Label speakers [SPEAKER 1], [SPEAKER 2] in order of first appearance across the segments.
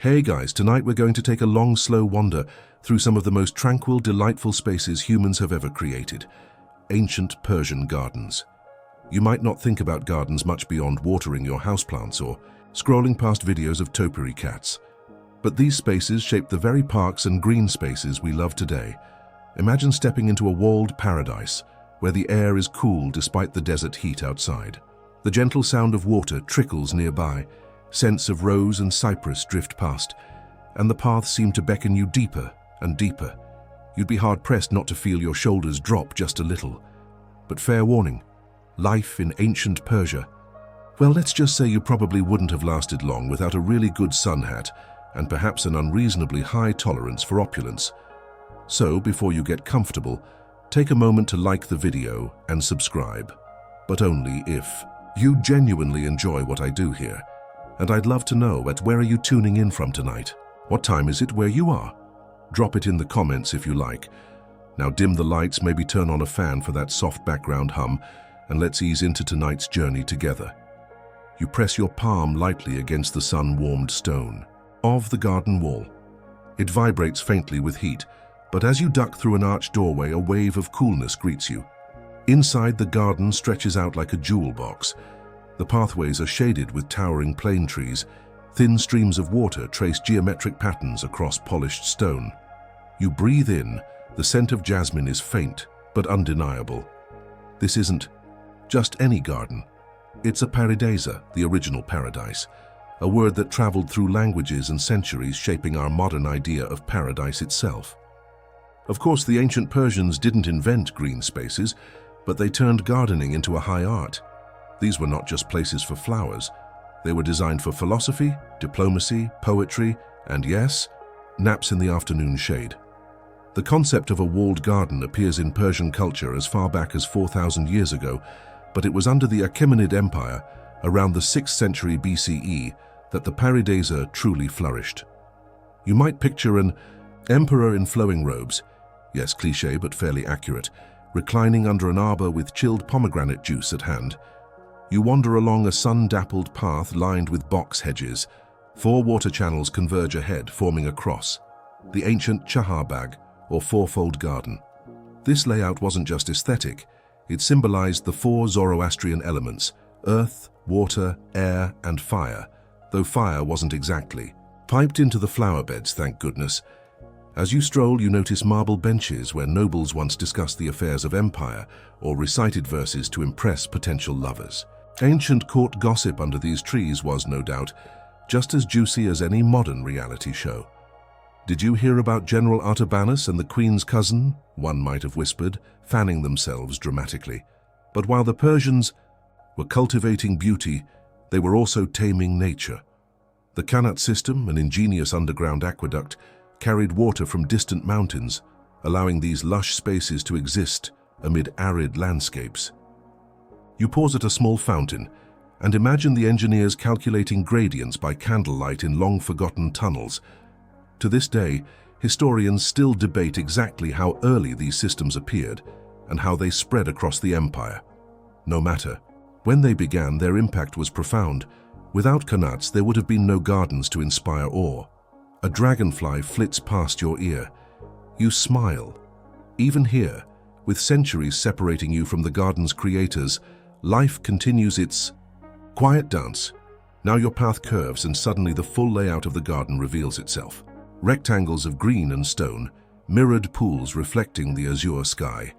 [SPEAKER 1] Hey guys, tonight we're going to take a long, slow wander through some of the most tranquil, delightful spaces humans have ever created. Ancient Persian gardens. You might not think about gardens much beyond watering your houseplants or scrolling past videos of topiary cats. But these spaces shape the very parks and green spaces we love today. Imagine stepping into a walled paradise where the air is cool despite the desert heat outside. The gentle sound of water trickles nearby, scents of rose and cypress drift past, and the paths seem to beckon you deeper and deeper. You'd be hard-pressed not to feel your shoulders drop just a little. But fair warning, life in ancient Persia. Well, let's just say you probably wouldn't have lasted long without a really good sun hat and perhaps an unreasonably high tolerance for opulence. So, before you get comfortable, take a moment to like the video and subscribe. But only if you genuinely enjoy what I do here. And I'd love to know where are you tuning in from tonight? What time is it where you are? Drop it in the comments if you like. Now dim the lights, maybe turn on a fan for that soft background hum, and let's ease into tonight's journey together. You press your palm lightly against the sun-warmed stone of the garden wall. It vibrates faintly with heat, but as you duck through an arched doorway, a wave of coolness greets you. Inside, the garden stretches out like a jewel box. The pathways are shaded with towering plane trees. Thin streams of water trace geometric patterns across polished stone. You breathe in, the scent of jasmine is faint but undeniable. This isn't just any garden. It's a paradisa, the original paradise, a word that traveled through languages and centuries, shaping our modern idea of paradise itself. Of course, the ancient Persians didn't invent green spaces, but they turned gardening into a high art. These were not just places for flowers. They were designed for philosophy, diplomacy, poetry, and yes, naps in the afternoon shade. The concept of a walled garden appears in Persian culture as far back as 4,000 years ago, but it was under the Achaemenid Empire, around the 6th century BCE, that the paradisa truly flourished. You might picture an emperor in flowing robes, yes, cliché but fairly accurate, reclining under an arbor with chilled pomegranate juice at hand. You wander along a sun-dappled path lined with box hedges. 4 water channels converge ahead, forming a cross, the ancient Chaharbagh, or fourfold garden. This layout wasn't just aesthetic, it symbolized the 4 Zoroastrian elements: earth, water, air, and fire, though fire wasn't exactly piped into the flower beds, thank goodness. As you stroll, you notice marble benches where nobles once discussed the affairs of empire or recited verses to impress potential lovers. Ancient court gossip under these trees was, no doubt, just as juicy as any modern reality show. Did you hear about General Artabanus and the Queen's cousin? One might have whispered, fanning themselves dramatically. But while the Persians were cultivating beauty, they were also taming nature. The Qanat system, an ingenious underground aqueduct, carried water from distant mountains, allowing these lush spaces to exist amid arid landscapes. You pause at a small fountain and imagine the engineers calculating gradients by candlelight in long-forgotten tunnels. To this day, historians still debate exactly how early these systems appeared and how they spread across the empire. No matter when they began, their impact was profound. Without Qanats, there would have been no gardens to inspire awe. A dragonfly flits past your ear. You smile. Even here, with centuries separating you from the garden's creators, life continues its quiet dance. Now your path curves and suddenly the full layout of the garden reveals itself. Rectangles of green and stone, mirrored pools reflecting the azure sky.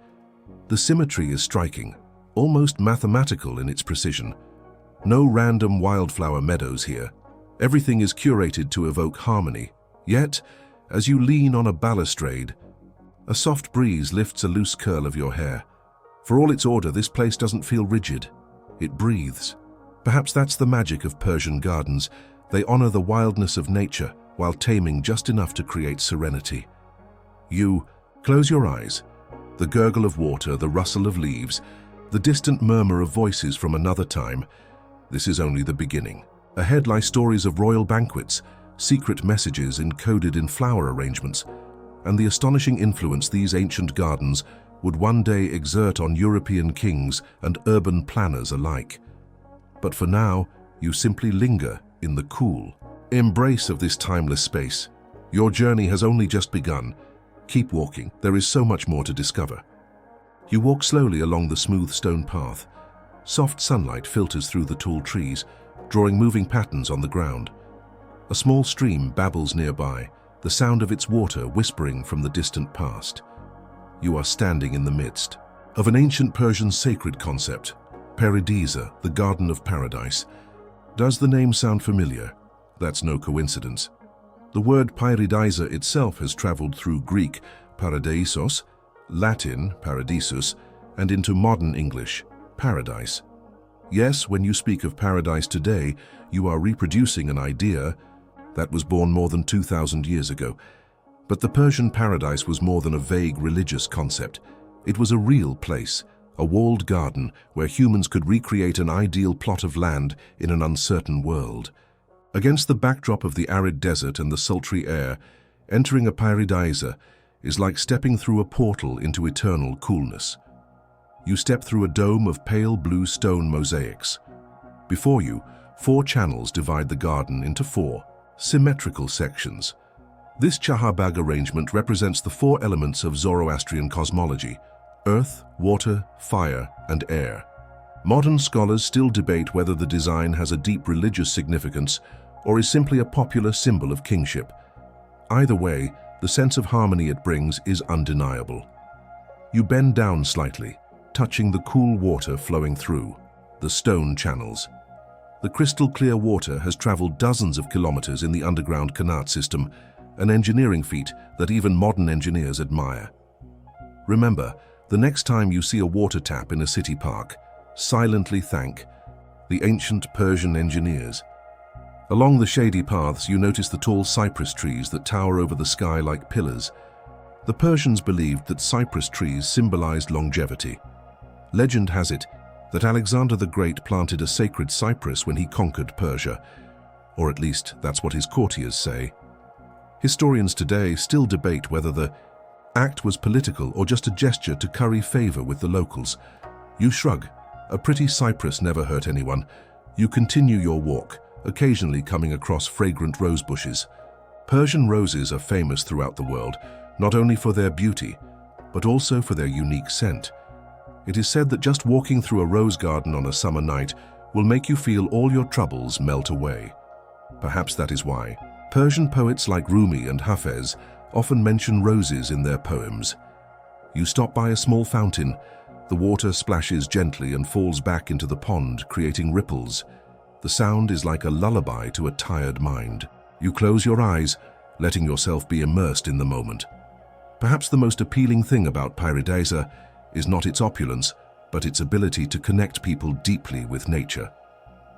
[SPEAKER 1] The symmetry is striking, almost mathematical in its precision. No random wildflower meadows here. Everything is curated to evoke harmony. Yet, as you lean on a balustrade, a soft breeze lifts a loose curl of your hair. For all its order, this place doesn't feel rigid. It breathes. Perhaps that's the magic of Persian gardens. They honor the wildness of nature while taming just enough to create serenity. You close your eyes. The gurgle of water, the rustle of leaves, the distant murmur of voices from another time. This is only the beginning. Ahead lie stories of royal banquets, secret messages encoded in flower arrangements, and the astonishing influence these ancient gardens would one day exert on European kings and urban planners alike. But for now, you simply linger in the cool, Embrace of this timeless space. Your journey has only just begun. Keep walking, there is so much more to discover. You walk slowly along the smooth stone path. Soft sunlight filters through the tall trees, drawing moving patterns on the ground. A small stream babbles nearby, the sound of its water whispering from the distant past. You are standing in the midst of an ancient Persian sacred concept, Paradisa, the Garden of Paradise. Does the name sound familiar? That's no coincidence. The word Paradisa itself has traveled through Greek, paradeisos, Latin, paradisus, and into modern English, paradise. Yes, when you speak of paradise today, you are reproducing an idea that was born more than 2,000 years ago. But the Persian paradise was more than a vague religious concept. It was a real place, a walled garden where humans could recreate an ideal plot of land in an uncertain world. Against the backdrop of the arid desert and the sultry air, entering a paradisa is like stepping through a portal into eternal coolness. You step through a dome of pale blue stone mosaics. Before you, 4 channels divide the garden into 4 symmetrical sections. This Chaharbag arrangement represents the 4 elements of Zoroastrian cosmology: earth, water, fire, and air. Modern scholars still debate whether the design has a deep religious significance or is simply a popular symbol of kingship. Either way, the sense of harmony it brings is undeniable. You bend down slightly, touching the cool water flowing through the stone channels. The crystal-clear water has traveled dozens of kilometers in the underground Qanat system, an engineering feat that even modern engineers admire. Remember, the next time you see a water tap in a city park, silently thank the ancient Persian engineers. Along the shady paths, you notice the tall cypress trees that tower over the sky like pillars. The Persians believed that cypress trees symbolized longevity. Legend has it that Alexander the Great planted a sacred cypress when he conquered Persia, or at least that's what his courtiers say. Historians today still debate whether the act was political or just a gesture to curry favor with the locals. You shrug. A pretty cypress never hurt anyone. You continue your walk, occasionally coming across fragrant rose bushes. Persian roses are famous throughout the world, not only for their beauty, but also for their unique scent. It is said that just walking through a rose garden on a summer night will make you feel all your troubles melt away. Perhaps that is why Persian poets like Rumi and Hafez often mention roses in their poems. You stop by a small fountain. The water splashes gently and falls back into the pond, creating ripples. The sound is like a lullaby to a tired mind. You close your eyes, letting yourself be immersed in the moment. Perhaps the most appealing thing about Paradisa is not its opulence, but its ability to connect people deeply with nature.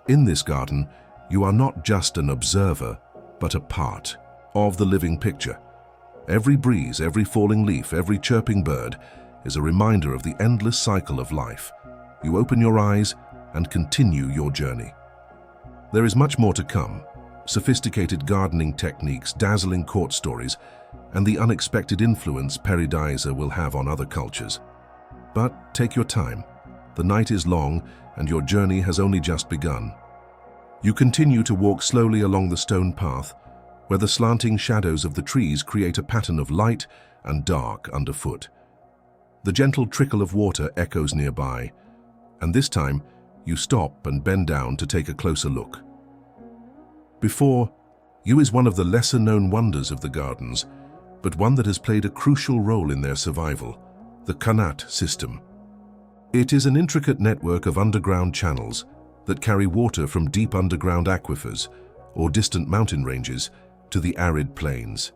[SPEAKER 1] In this garden, you are not just an observer, but a part of the living picture. Every breeze, every falling leaf, every chirping bird is a reminder of the endless cycle of life. You open your eyes and continue your journey. There is much more to come: sophisticated gardening techniques, dazzling court stories, and the unexpected influence Paradisa will have on other cultures. But take your time. The night is long and your journey has only just begun. You continue to walk slowly along the stone path, where the slanting shadows of the trees create a pattern of light and dark underfoot. The gentle trickle of water echoes nearby, and this time you stop and bend down to take a closer look. Before you is one of the lesser-known wonders of the gardens, but one that has played a crucial role in their survival: the Qanat system. It is an intricate network of underground channels that carry water from deep underground aquifers or distant mountain ranges to the arid plains.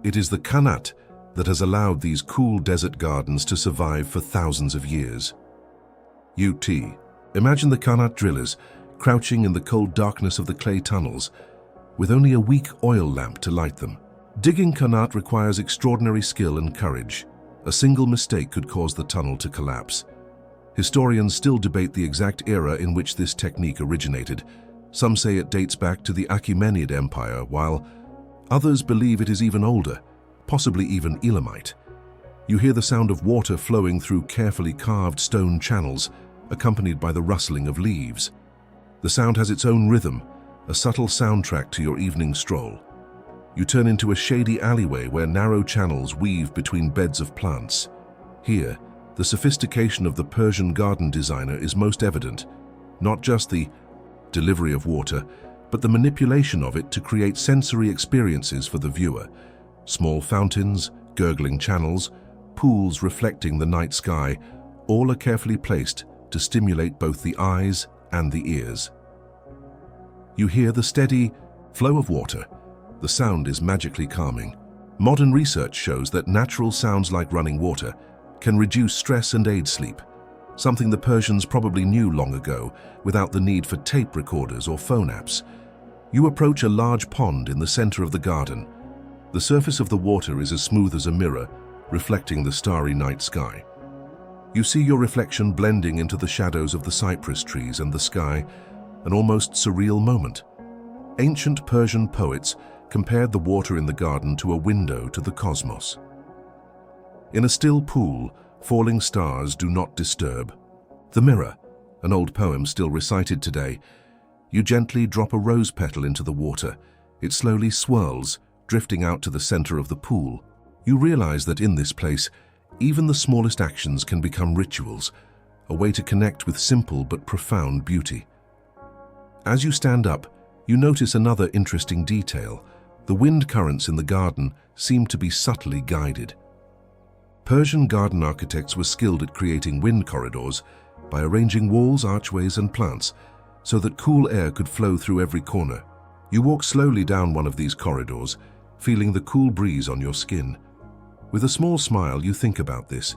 [SPEAKER 1] It is the Qanat that has allowed these cool desert gardens to survive for thousands of years. Imagine the Qanat drillers crouching in the cold darkness of the clay tunnels, with only a weak oil lamp to light them. Digging Qanat requires extraordinary skill and courage. A single mistake could cause the tunnel to collapse. Historians still debate the exact era in which this technique originated. Some say it dates back to the Achaemenid Empire, while others believe it is even older, possibly even Elamite. You hear the sound of water flowing through carefully carved stone channels, accompanied by the rustling of leaves. The sound has its own rhythm, a subtle soundtrack to your evening stroll. You turn into a shady alleyway where narrow channels weave between beds of plants. Here, the sophistication of the Persian garden designer is most evident, not just the delivery of water, but the manipulation of it to create sensory experiences for the viewer. Small fountains, gurgling channels, pools reflecting the night sky, all are carefully placed to stimulate both the eyes and the ears. You hear the steady flow of water. The sound is magically calming. Modern research shows that natural sounds like running water can reduce stress and aid sleep, something the Persians probably knew long ago without the need for tape recorders or phone apps. You approach a large pond in the center of the garden. The surface of the water is as smooth as a mirror, reflecting the starry night sky. You see your reflection blending into the shadows of the cypress trees and the sky, an almost surreal moment. Ancient Persian poets compared the water in the garden to a window to the cosmos. In a still pool, falling stars do not disturb. The mirror, an old poem still recited today. You gently drop a rose petal into the water. It slowly swirls, drifting out to the center of the pool. You realize that in this place, even the smallest actions can become rituals, a way to connect with simple but profound beauty. As you stand up, you notice another interesting detail. The wind currents in the garden seem to be subtly guided. Persian garden architects were skilled at creating wind corridors by arranging walls, archways, and plants so that cool air could flow through every corner. You walk slowly down one of these corridors, feeling the cool breeze on your skin. With a small smile, you think about this.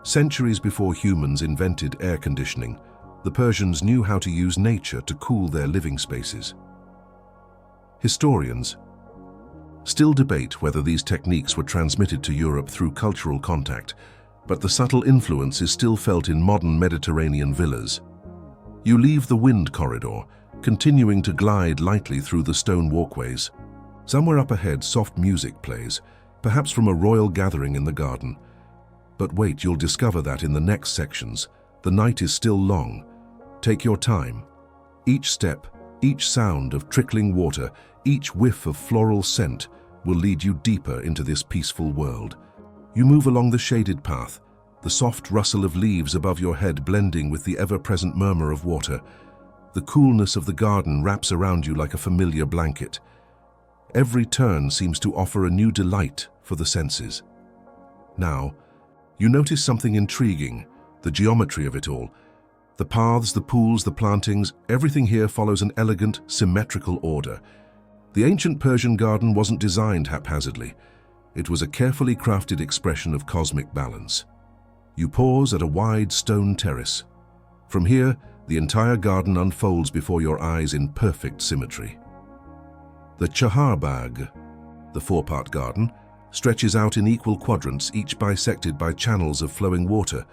[SPEAKER 1] Centuries before humans invented air conditioning, the Persians knew how to use nature to cool their living spaces. Historians still debate whether these techniques were transmitted to Europe through cultural contact, but the subtle influence is still felt in modern Mediterranean villas. You leave the wind corridor, continuing to glide lightly through the stone walkways. Somewhere up ahead, soft music plays, perhaps from a royal gathering in the garden. But wait, you'll discover that in the next sections. The night is still long. Take your time. Each step, each sound of trickling water, each whiff of floral scent will lead you deeper into this peaceful world. You move along the shaded path, the soft rustle of leaves above your head blending with the ever-present murmur of water. The coolness of the garden wraps around you like a familiar blanket. Every turn seems to offer a new delight for the senses. Now, you notice something intriguing, the geometry of it all. The paths, the pools, the plantings, everything here follows an elegant, symmetrical order. The ancient Persian garden wasn't designed haphazardly. It was a carefully crafted expression of cosmic balance. You pause at a wide stone terrace. From here, the entire garden unfolds before your eyes in perfect symmetry. The Chaharbagh, the four-part garden, stretches out in equal quadrants, each bisected by channels of flowing water.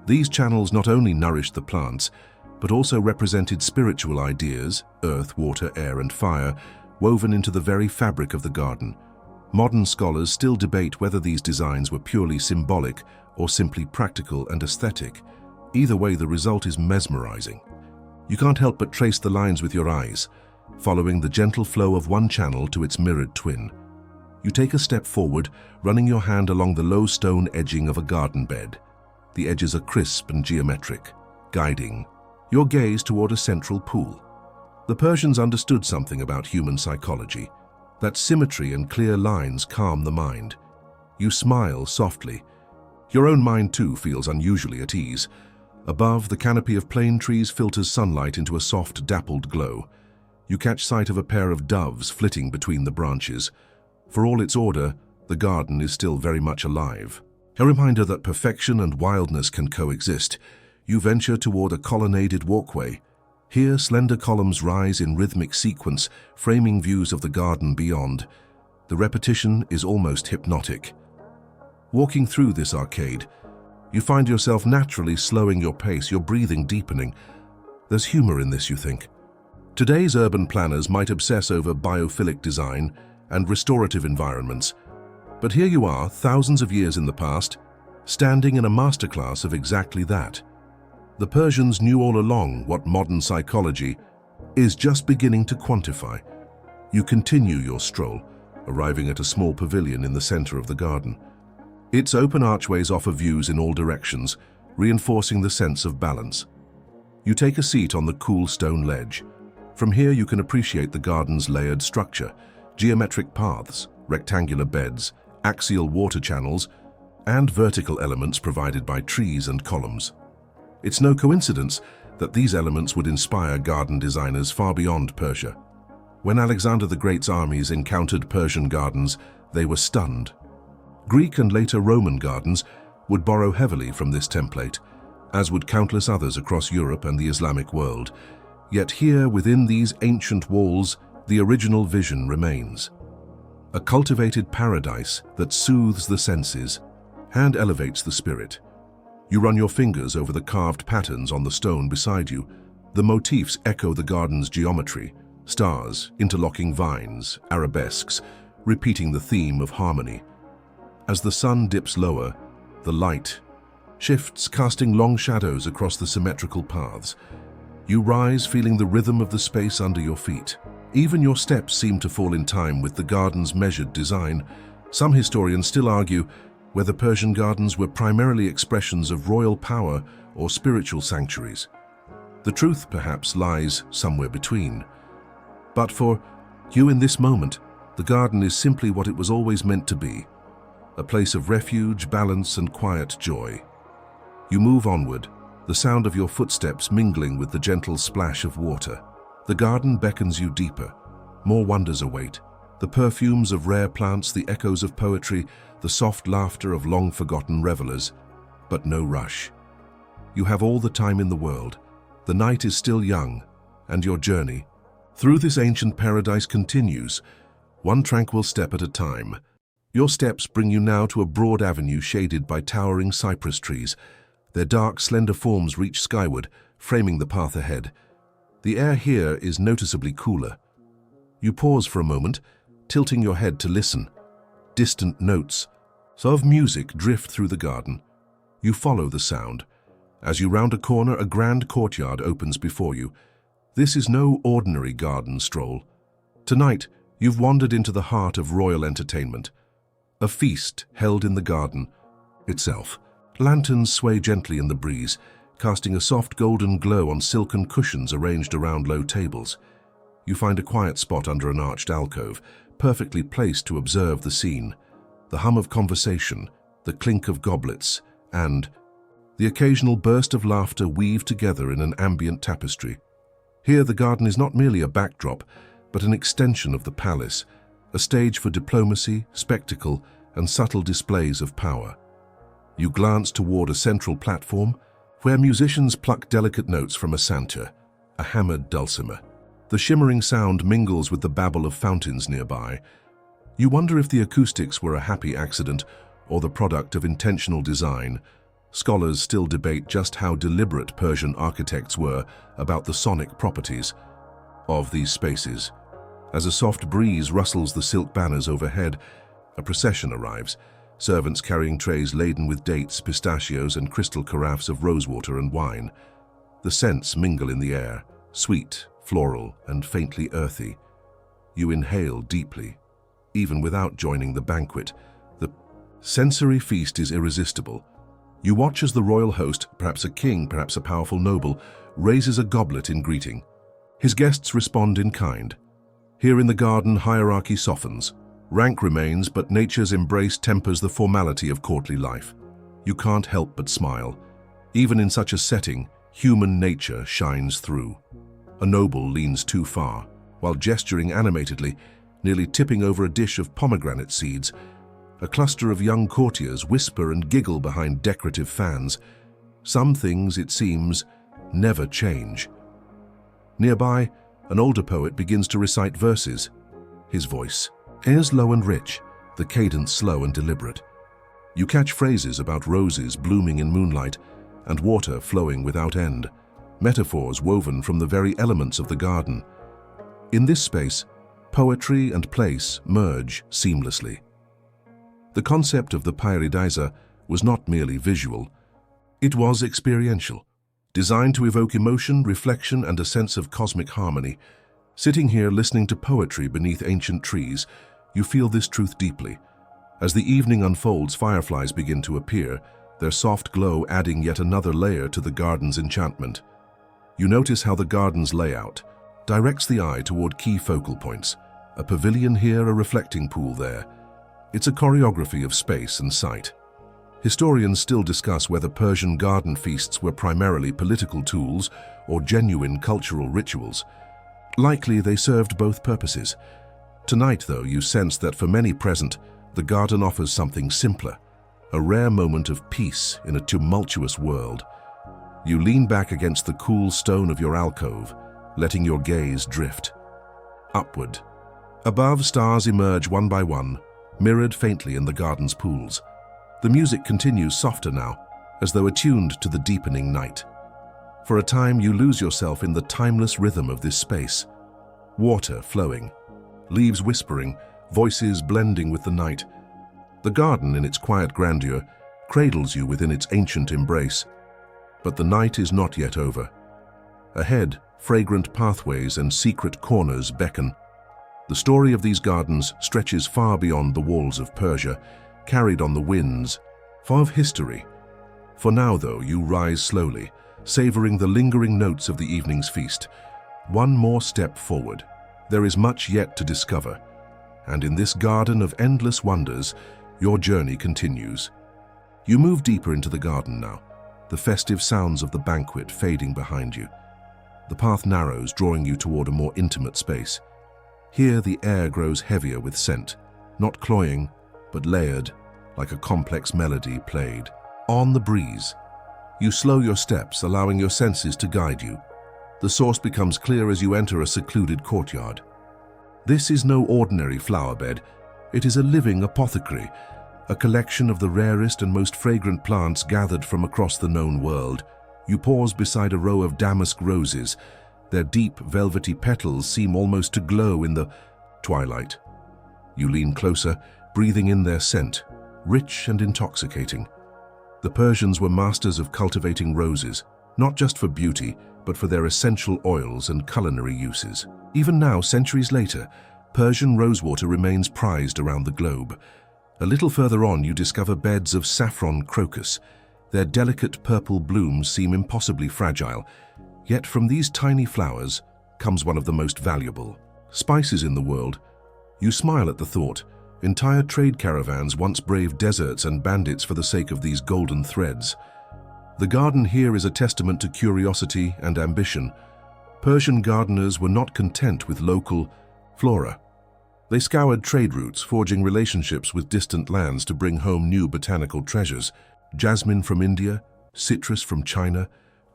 [SPEAKER 1] These channels not only nourished the plants, but also represented spiritual ideas, earth, water, air, and fire, woven into the very fabric of the garden. Modern scholars still debate whether these designs were purely symbolic or simply practical and aesthetic. Either way, the result is mesmerizing. You can't help but trace the lines with your eyes, following the gentle flow of one channel to its mirrored twin. You take a step forward, running your hand along the low stone edging of a garden bed. The edges are crisp and geometric, guiding your gaze toward a central pool. The Persians understood something about human psychology, that symmetry and clear lines calm the mind. You smile softly. Your own mind too feels unusually at ease. Above, the canopy of plane trees filters sunlight into a soft, dappled glow. You catch sight of a pair of doves flitting between the branches. For all its order, the garden is still very much alive. A reminder that perfection and wildness can coexist. You venture toward a colonnaded walkway. Here, slender columns rise in rhythmic sequence, framing views of the garden beyond. The repetition is almost hypnotic. Walking through this arcade, you find yourself naturally slowing your pace, your breathing deepening. There's humor in this, you think. Today's urban planners might obsess over biophilic design and restorative environments. But here you are, thousands of years in the past, standing in a masterclass of exactly that. The Persians knew all along what modern psychology is just beginning to quantify. You continue your stroll, arriving at a small pavilion in the center of the garden. Its open archways offer views in all directions, reinforcing the sense of balance. You take a seat on the cool stone ledge. From here you can appreciate the garden's layered structure, geometric paths, rectangular beds, axial water channels, and vertical elements provided by trees and columns. It's no coincidence that these elements would inspire garden designers far beyond Persia. When Alexander the Great's armies encountered Persian gardens, they were stunned. Greek and later Roman gardens would borrow heavily from this template, as would countless others across Europe and the Islamic world. Yet here, within these ancient walls, the original vision remains. A cultivated paradise that soothes the senses and elevates the spirit. You run your fingers over the carved patterns on the stone beside you. The motifs echo the garden's geometry: stars, interlocking vines, arabesques, repeating the theme of harmony. As the sun dips lower, the light shifts, casting long shadows across the symmetrical paths. You rise, feeling the rhythm of the space under your feet. Even your steps seem to fall in time with the garden's measured design. Some historians still argue whether Persian gardens were primarily expressions of royal power or spiritual sanctuaries. The truth, perhaps, lies somewhere between. But for you in this moment, the garden is simply what it was always meant to be: a place of refuge, balance, and quiet joy. You move onward, the sound of your footsteps mingling with the gentle splash of water. The garden beckons you deeper. More wonders await: the perfumes of rare plants, the echoes of poetry, the soft laughter of long-forgotten revelers. But no rush. You have all the time in the world. The night is still young, and your journey through this ancient paradise continues, one tranquil step at a time. Your steps bring you now to a broad avenue shaded by towering cypress trees. Their dark, slender forms reach skyward, framing the path ahead. The air here is noticeably cooler. You pause for a moment, tilting your head to listen. Distant notes of music drift through the garden. You follow the sound. As you round a corner, a grand courtyard opens before you. This is no ordinary garden stroll. Tonight, you've wandered into the heart of royal entertainment. A feast held in the garden itself. Lanterns sway gently in the breeze, casting a soft golden glow on silken cushions arranged around low tables. You find a quiet spot under an arched alcove, perfectly placed to observe the scene. The hum of conversation, the clink of goblets, and the occasional burst of laughter weave together in an ambient tapestry. Here the garden is not merely a backdrop, but an extension of the palace, a stage for diplomacy, spectacle, and subtle displays of power. You glance toward a central platform where musicians pluck delicate notes from a santur, a hammered dulcimer. The shimmering sound mingles with the babble of fountains nearby. You wonder if the acoustics were a happy accident or the product of intentional design. Scholars still debate just how deliberate Persian architects were about the sonic properties of these spaces. As a soft breeze rustles the silk banners overhead, a procession arrives, servants carrying trays laden with dates, pistachios, and crystal carafes of rosewater and wine. The scents mingle in the air, sweet, floral, and faintly earthy. You inhale deeply. Even without joining the banquet, the sensory feast is irresistible. You watch as the royal host, perhaps a king, perhaps a powerful noble, raises a goblet in greeting. His guests respond in kind. Here in the garden, hierarchy softens. Rank remains, but nature's embrace tempers the formality of courtly life. You can't help but smile. Even in such a setting, human nature shines through. A noble leans too far, while gesturing animatedly, nearly tipping over a dish of pomegranate seeds. A cluster of young courtiers whisper and giggle behind decorative fans. Some things, it seems, never change. Nearby, an older poet begins to recite verses. His voice is low and rich, the cadence slow and deliberate. You catch phrases about roses blooming in moonlight and water flowing without end, metaphors woven from the very elements of the garden. In this space, poetry and place merge seamlessly. The concept of the paradise was not merely visual, it was experiential. designed to evoke emotion, reflection, and a sense of cosmic harmony. Sitting here listening to poetry beneath ancient trees, you feel this truth deeply. As the evening unfolds, fireflies begin to appear, their soft glow adding yet another layer to the garden's enchantment. You notice how the garden's layout directs the eye toward key focal points. A pavilion here, a reflecting pool there. It's a choreography of space and sight. Historians still discuss whether Persian garden feasts were primarily political tools or genuine cultural rituals. Likely they served both purposes. Tonight, though, you sense that for many present, the garden offers something simpler, a rare moment of peace in a tumultuous world. You lean back against the cool stone of your alcove, letting your gaze drift upward. Above, stars emerge one by one, mirrored faintly in the garden's pools. The music continues softer now, as though attuned to the deepening night. For a time, you lose yourself in the timeless rhythm of this space. Water flowing, leaves whispering, voices blending with the night. The garden, in its quiet grandeur, cradles you within its ancient embrace. But the night is not yet over. Ahead, fragrant pathways and secret corners beckon. The story of these gardens stretches far beyond the walls of Persia, carried on the winds of history. For now, though, you rise slowly, savoring the lingering notes of the evening's feast. One more step forward. There is much yet to discover, and in this garden of endless wonders, your journey continues. You move deeper into the garden now, the festive sounds of the banquet fading behind you. The path narrows, drawing you toward a more intimate space. Here the air grows heavier with scent, not cloying, but layered, like a complex melody played on the breeze. You slow your steps, allowing your senses to guide you. The source becomes clear as you enter a secluded courtyard. This is no ordinary flower bed. It is a living apothecary, a collection of the rarest and most fragrant plants gathered from across the known world. You pause beside a row of damask roses. Their deep, velvety petals seem almost to glow in the twilight. You lean closer, breathing in their scent, rich and intoxicating. The Persians were masters of cultivating roses, not just for beauty, but for their essential oils and culinary uses. Even now, centuries later, Persian rosewater remains prized around the globe. A little further on, you discover beds of saffron crocus. Their delicate purple blooms seem impossibly fragile, yet from these tiny flowers comes one of the most valuable spices in the world. You smile at the thought. Entire trade caravans once braved deserts and bandits for the sake of these golden threads. The garden here is a testament to curiosity and ambition. Persian gardeners were not content with local flora. They scoured trade routes, forging relationships with distant lands to bring home new botanical treasures. Jasmine from India, citrus from China,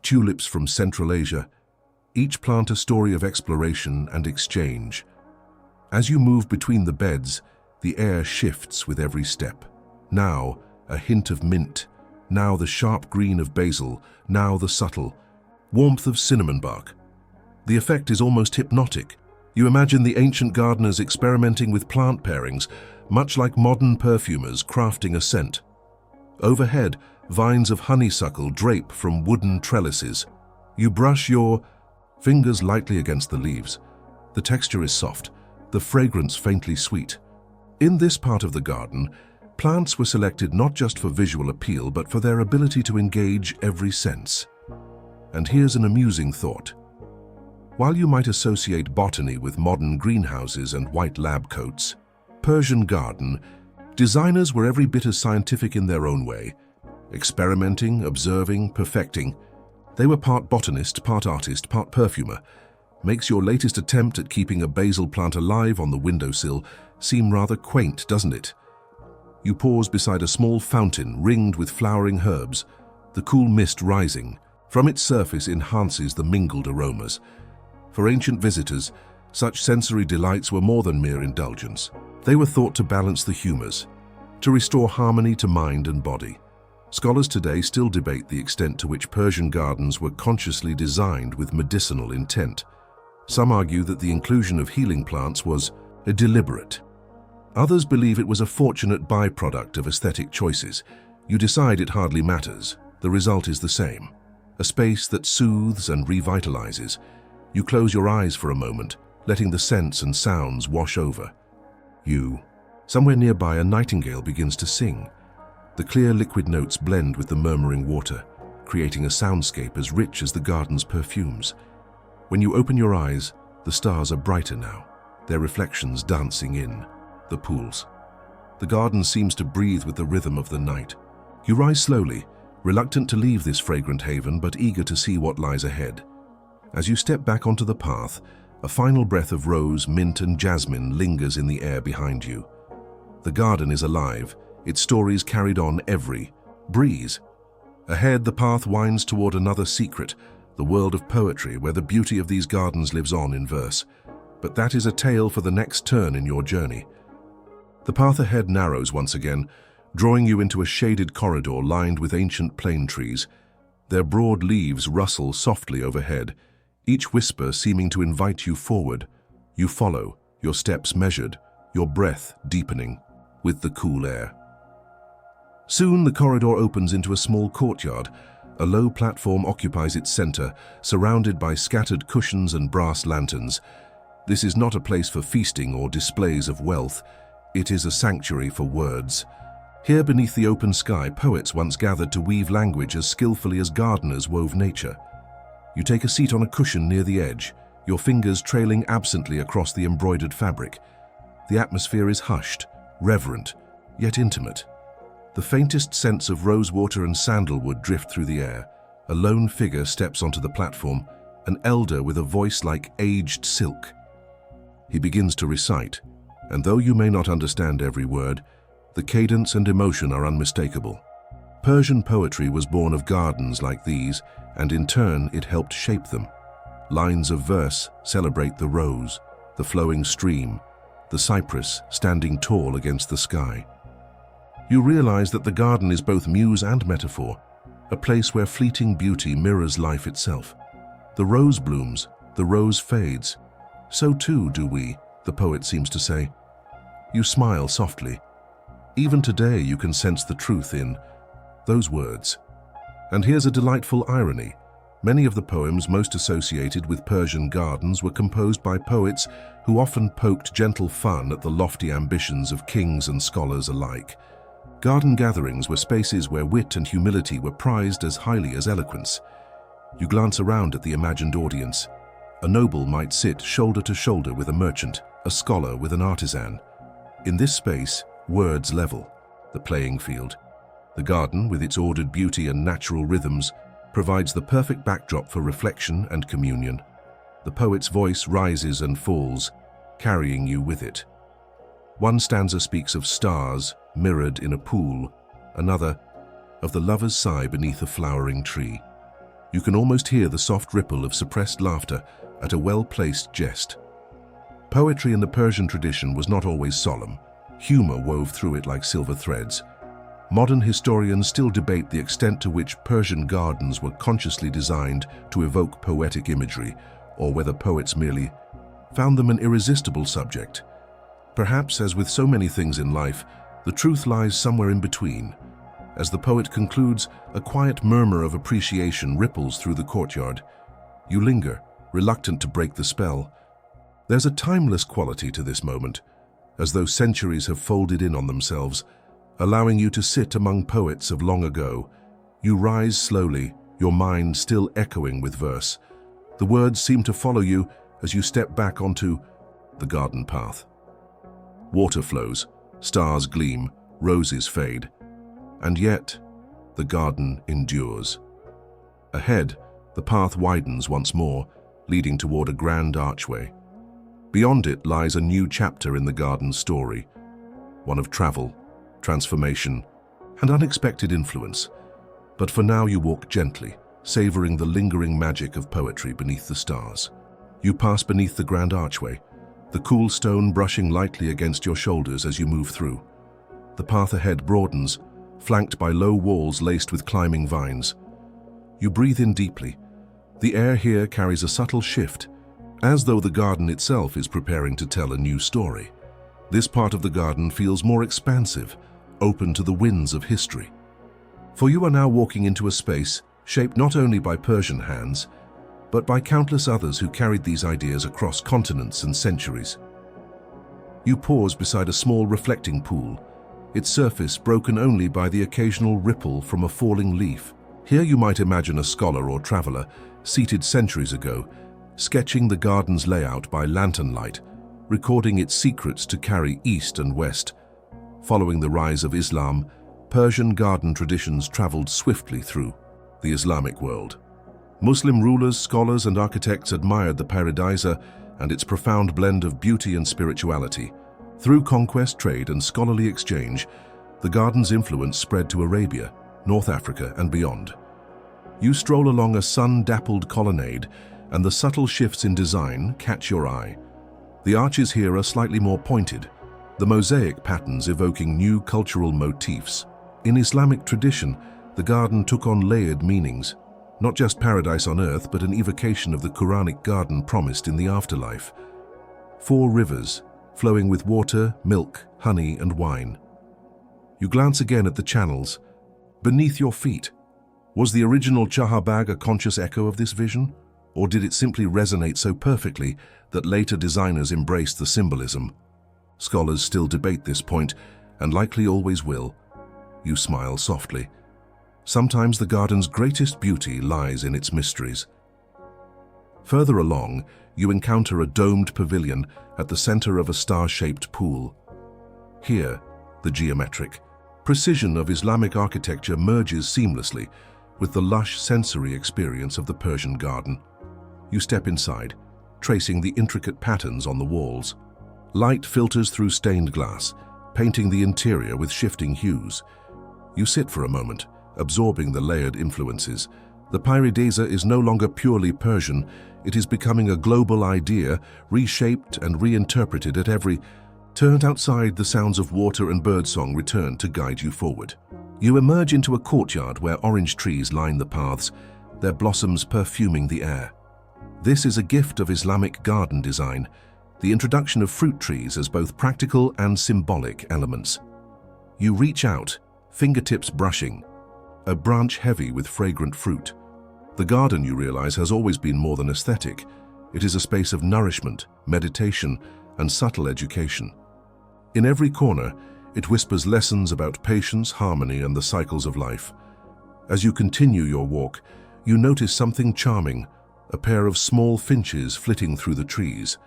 [SPEAKER 1] tulips from Central Asia. Each plant a story of exploration and exchange. As you move between the beds, the air shifts with every step. Now, a hint of mint. Now the sharp green of basil. Now the subtle warmth of cinnamon bark. The effect is almost hypnotic. You imagine the ancient gardeners experimenting with plant pairings, much like modern perfumers crafting a scent. Overhead, vines of honeysuckle drape from wooden trellises. You brush your fingers lightly against the leaves. The texture is soft, the fragrance faintly sweet. In this part of the garden, plants were selected not just for visual appeal, but for their ability to engage every sense. And here's an amusing thought. While you might associate botany with modern greenhouses and white lab coats, Persian garden designers were every bit as scientific in their own way, experimenting, observing, perfecting. They were part botanist, part artist, part perfumer. Makes your latest attempt at keeping a basil plant alive on the windowsill seem rather quaint, doesn't it? You pause beside a small fountain ringed with flowering herbs. The cool mist rising from its surface enhances the mingled aromas. For ancient visitors, such sensory delights were more than mere indulgence. They were thought to balance the humors, to restore harmony to mind and body. Scholars today still debate the extent to which Persian gardens were consciously designed with medicinal intent. Some argue that the inclusion of healing plants was deliberate. Others believe it was a fortunate byproduct of aesthetic choices. You decide it hardly matters. The result is the same. a space that soothes and revitalizes. You close your eyes for a moment, letting the scents and sounds wash over you. Somewhere nearby, a nightingale begins to sing. The clear liquid notes blend with the murmuring water, creating a soundscape as rich as the garden's perfumes. When you open your eyes, the stars are brighter now, their reflections dancing in the pools. The garden seems to breathe with the rhythm of the night. You rise slowly, reluctant to leave this fragrant haven but eager to see what lies ahead. As you step back onto the path, a final breath of rose, mint and jasmine lingers in the air behind you. The garden is alive, its stories carried on every breeze. Ahead, the path winds toward another secret, the world of poetry where the beauty of these gardens lives on in verse. But that is a tale for the next turn in your journey. The path ahead narrows once again, drawing you into a shaded corridor lined with ancient plane trees. Their broad leaves rustle softly overhead, each whisper seeming to invite you forward. You follow, your steps measured, your breath deepening with the cool air. Soon the corridor opens into a small courtyard. A low platform occupies its center, surrounded by scattered cushions and brass lanterns. This is not a place for feasting or displays of wealth. It is a sanctuary for words. Here beneath the open sky, poets once gathered to weave language as skillfully as gardeners wove nature. You take a seat on a cushion near the edge, your fingers trailing absently across the embroidered fabric. The atmosphere is hushed, reverent, yet intimate. The faintest scents of rosewater and sandalwood drift through the air. A lone figure steps onto the platform, an elder with a voice like aged silk. He begins to recite, and though you may not understand every word, the cadence and emotion are unmistakable. Persian poetry was born of gardens like these, and in turn it helped shape them. Lines of verse celebrate the rose, the flowing stream, the cypress standing tall against the sky. You realize that the garden is both muse and metaphor, a place where fleeting beauty mirrors life itself. The rose blooms, the rose fades. So too do we, the poet seems to say. You smile softly. Even today you can sense the truth in those words. And here's a delightful irony. Many of the poems most associated with Persian gardens were composed by poets who often poked gentle fun at the lofty ambitions of kings and scholars alike. Garden gatherings were spaces where wit and humility were prized as highly as eloquence. You glance around at the imagined audience. A noble might sit shoulder to shoulder with a merchant, a scholar with an artisan. In this space, words level the playing field. The garden, with its ordered beauty and natural rhythms, provides the perfect backdrop for reflection and communion. The poet's voice rises and falls, carrying you with it. One stanza speaks of stars mirrored in a pool, another of the lover's sigh beneath a flowering tree. You can almost hear the soft ripple of suppressed laughter at a well-placed jest. Poetry in the Persian tradition was not always solemn. Humor wove through it like silver threads. Modern historians still debate the extent to which Persian gardens were consciously designed to evoke poetic imagery, or whether poets merely found them an irresistible subject. Perhaps, as with so many things in life, the truth lies somewhere in between. As the poet concludes, a quiet murmur of appreciation ripples through the courtyard. You linger, reluctant to break the spell. There's a timeless quality to this moment, as though centuries have folded in on themselves, allowing you to sit among poets of long ago. You rise slowly, your mind still echoing with verse. The words seem to follow you as you step back onto the garden path. Water flows, stars gleam, roses fade, and yet the garden endures. Ahead, the path widens once more, leading toward a grand archway. Beyond it lies a new chapter in the garden's story, one of travel, transformation, and unexpected influence. But for now you walk gently, savoring the lingering magic of poetry beneath the stars. You pass beneath the grand archway, the cool stone brushing lightly against your shoulders as you move through. The path ahead broadens, flanked by low walls laced with climbing vines. You breathe in deeply. The air here carries a subtle shift, as though the garden itself is preparing to tell a new story. This part of the garden feels more expansive, open to the winds of history. For you are now walking into a space shaped not only by Persian hands, but by countless others who carried these ideas across continents and centuries. You pause beside a small reflecting pool, its surface broken only by the occasional ripple from a falling leaf. Here you might imagine a scholar or traveler, seated centuries ago, sketching the garden's layout by lantern light, recording its secrets to carry east and west. Following the rise of Islam, Persian garden traditions traveled swiftly through the Islamic world. Muslim rulers, scholars, and architects admired the paradisa and its profound blend of beauty and spirituality. Through conquest, trade, and scholarly exchange, the garden's influence spread to Arabia, North Africa, and beyond. You stroll along a sun-dappled colonnade, and the subtle shifts in design catch your eye. The arches here are slightly more pointed, the mosaic patterns evoking new cultural motifs. In Islamic tradition, the garden took on layered meanings, not just paradise on earth, but an evocation of the Quranic garden promised in the afterlife. 4 rivers, flowing with water, milk, honey, and wine. You glance again at the channels. Beneath your feet, was the original Chaharbagh a conscious echo of this vision? Or did it simply resonate so perfectly that later designers embraced the symbolism? Scholars still debate this point, and likely always will. You smile softly. Sometimes the garden's greatest beauty lies in its mysteries. Further along, you encounter a domed pavilion at the center of a star-shaped pool. Here, the geometric precision of Islamic architecture merges seamlessly with the lush sensory experience of the Persian garden. You step inside, tracing the intricate patterns on the walls. Light filters through stained glass, painting the interior with shifting hues. You sit for a moment, absorbing the layered influences. The paradisa is no longer purely Persian, it is becoming a global idea, reshaped and reinterpreted at every turn. Outside, the sounds of water and birdsong return to guide you forward. You emerge into a courtyard where orange trees line the paths, their blossoms perfuming the air. This is a gift of Islamic garden design, the introduction of fruit trees as both practical and symbolic elements. You reach out, fingertips brushing, a branch heavy with fragrant fruit. The garden, you realize, has always been more than aesthetic. It is a space of nourishment, meditation, and subtle education. In every corner, it whispers lessons about patience, harmony, and the cycles of life. As you continue your walk, you notice something charming, a pair of small finches flitting through the trees.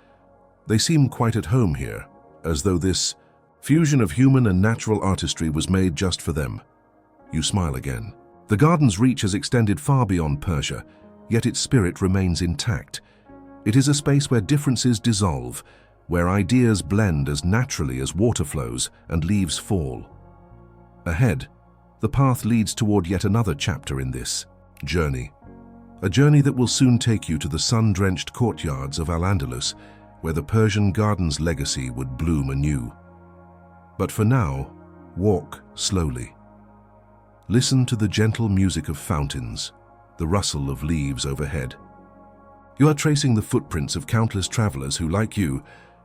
[SPEAKER 1] They seem quite at home here, as though this fusion of human and natural artistry was made just for them. You smile again. The garden's reach has extended far beyond Persia, yet its spirit remains intact. It is a space where differences dissolve, where ideas blend as naturally as water flows and leaves fall. Ahead, the path leads toward yet another chapter in this journey. A journey that will soon take you to the sun-drenched courtyards of Al-Andalus, where the Persian garden's legacy would bloom anew. But for now, walk slowly. Listen to the gentle music of fountains, the rustle of leaves overhead. You are tracing the footprints of countless travelers who, like you,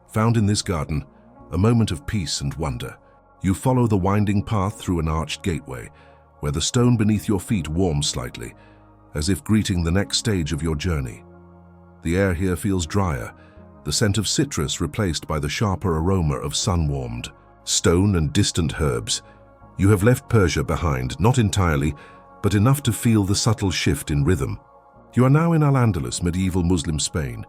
[SPEAKER 1] found in this garden a moment of peace and wonder. You follow the winding path through an arched gateway, where the stone beneath your feet warms slightly, as if greeting the next stage of your journey. The air here feels drier, the scent of citrus replaced by the sharper aroma of sun-warmed stone and distant herbs. You have left Persia behind, not entirely, but enough to feel the subtle shift in rhythm. You are now in Al-Andalus, medieval Muslim Spain,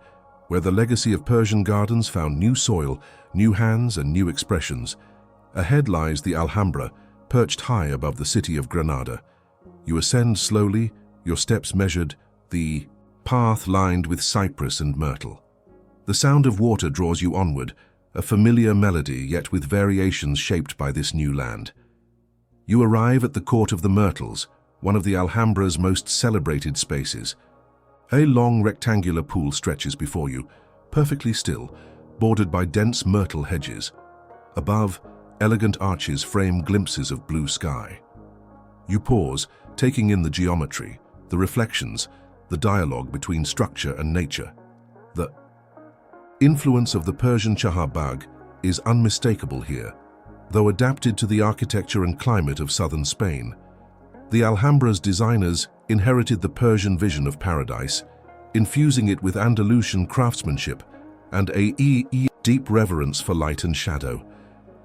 [SPEAKER 1] where the legacy of Persian gardens found new soil, new hands, and new expressions. Ahead lies the Alhambra, perched high above the city of Granada. You ascend slowly, your steps measured, the path lined with cypress and myrtle. The sound of water draws you onward, a familiar melody yet with variations shaped by this new land. You arrive at the Court of the Myrtles, one of the Alhambra's most celebrated spaces. A long rectangular pool stretches before you, perfectly still, bordered by dense myrtle hedges. Above, elegant arches frame glimpses of blue sky. You pause, taking in the geometry, the reflections, the dialogue between structure and nature. The influence of the Persian Chaharbagh is unmistakable here, though adapted to the architecture and climate of southern Spain. The Alhambra's designers inherited the Persian vision of paradise, infusing it with Andalusian craftsmanship and a deep reverence for light and shadow.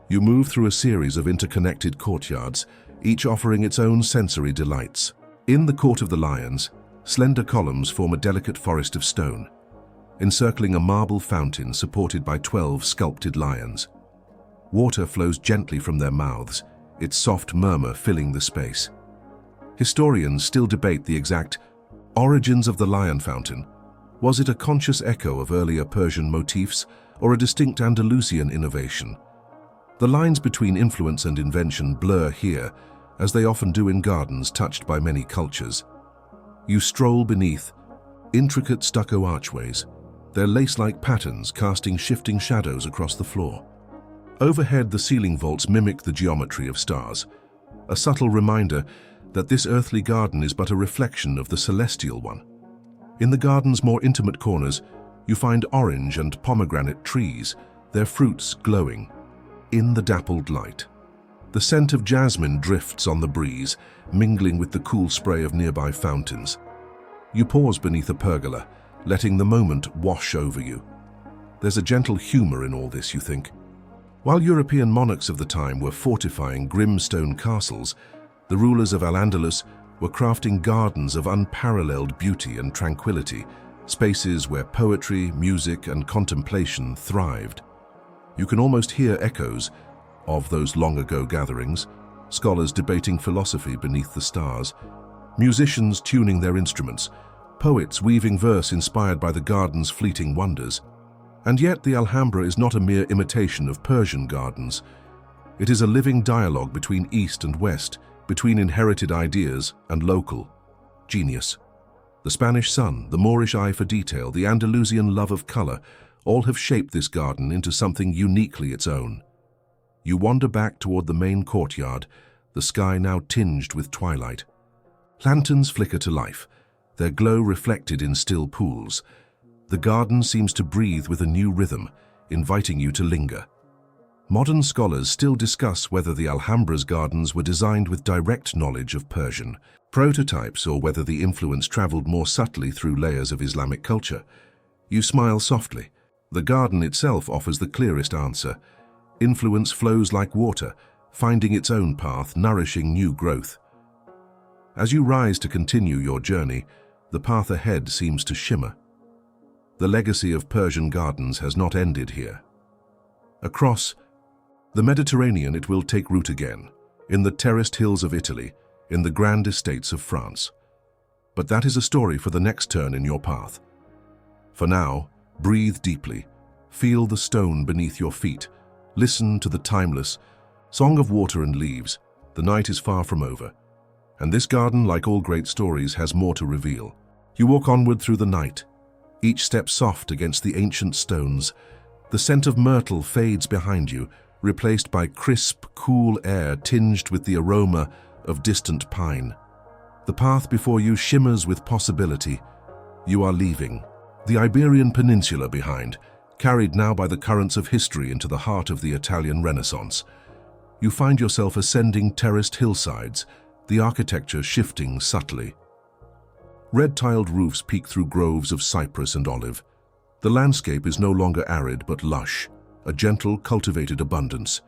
[SPEAKER 1] You move through a series of interconnected courtyards, each offering its own sensory delights. In the Court of the Lions, slender columns form a delicate forest of stone, encircling a marble fountain supported by 12 sculpted lions. Water flows gently from their mouths, its soft murmur filling the space. Historians still debate the exact origins of the lion fountain. Was it a conscious echo of earlier Persian motifs or a distinct Andalusian innovation? The lines between influence and invention blur here, as they often do in gardens touched by many cultures. You stroll beneath intricate stucco archways, their lace-like patterns casting shifting shadows across the floor. Overhead, the ceiling vaults mimic the geometry of stars, a subtle reminder that this earthly garden is but a reflection of the celestial one. In the garden's more intimate corners, you find orange and pomegranate trees, their fruits glowing in the dappled light. The scent of jasmine drifts on the breeze, mingling with the cool spray of nearby fountains. You pause beneath a pergola, letting the moment wash over you. There's a gentle humor in all this, you think. While European monarchs of the time were fortifying grim stone castles, the rulers of Al-Andalus were crafting gardens of unparalleled beauty and tranquility, spaces where poetry, music, and contemplation thrived. You can almost hear echoes of those long-ago gatherings, scholars debating philosophy beneath the stars, musicians tuning their instruments, poets weaving verse inspired by the garden's fleeting wonders. And yet the Alhambra is not a mere imitation of Persian gardens. It is a living dialogue between East and West, between inherited ideas and local genius. The Spanish sun, the Moorish eye for detail, the Andalusian love of color, all have shaped this garden into something uniquely its own. You wander back toward the main courtyard, the sky now tinged with twilight. Lanterns flicker to life, their glow reflected in still pools. The garden seems to breathe with a new rhythm, inviting you to linger. Modern scholars still discuss whether the Alhambra's gardens were designed with direct knowledge of Persian prototypes or whether the influence traveled more subtly through layers of Islamic culture. You smile softly. The garden itself offers the clearest answer. Influence flows like water, finding its own path, nourishing new growth. As you rise to continue your journey, the path ahead seems to shimmer. The legacy of Persian gardens has not ended here. Across the Mediterranean, it will take root again, in the terraced hills of Italy, in the grand estates of France. But that is a story for the next turn in your path. For now, breathe deeply, feel the stone beneath your feet, listen to the timeless song of water and leaves. The night is far from over, and this garden, like all great stories, has more to reveal. You walk onward through the night, each step soft against the ancient stones. The scent of myrtle fades behind you, replaced by crisp, cool air tinged with the aroma of distant pine. The path before you shimmers with possibility. You are leaving the Iberian Peninsula behind, carried now by the currents of history into the heart of the Italian Renaissance. You find yourself ascending terraced hillsides, the architecture shifting subtly. Red-tiled roofs peek through groves of cypress and olive. The landscape is no longer arid but lush, a gentle, cultivated abundance.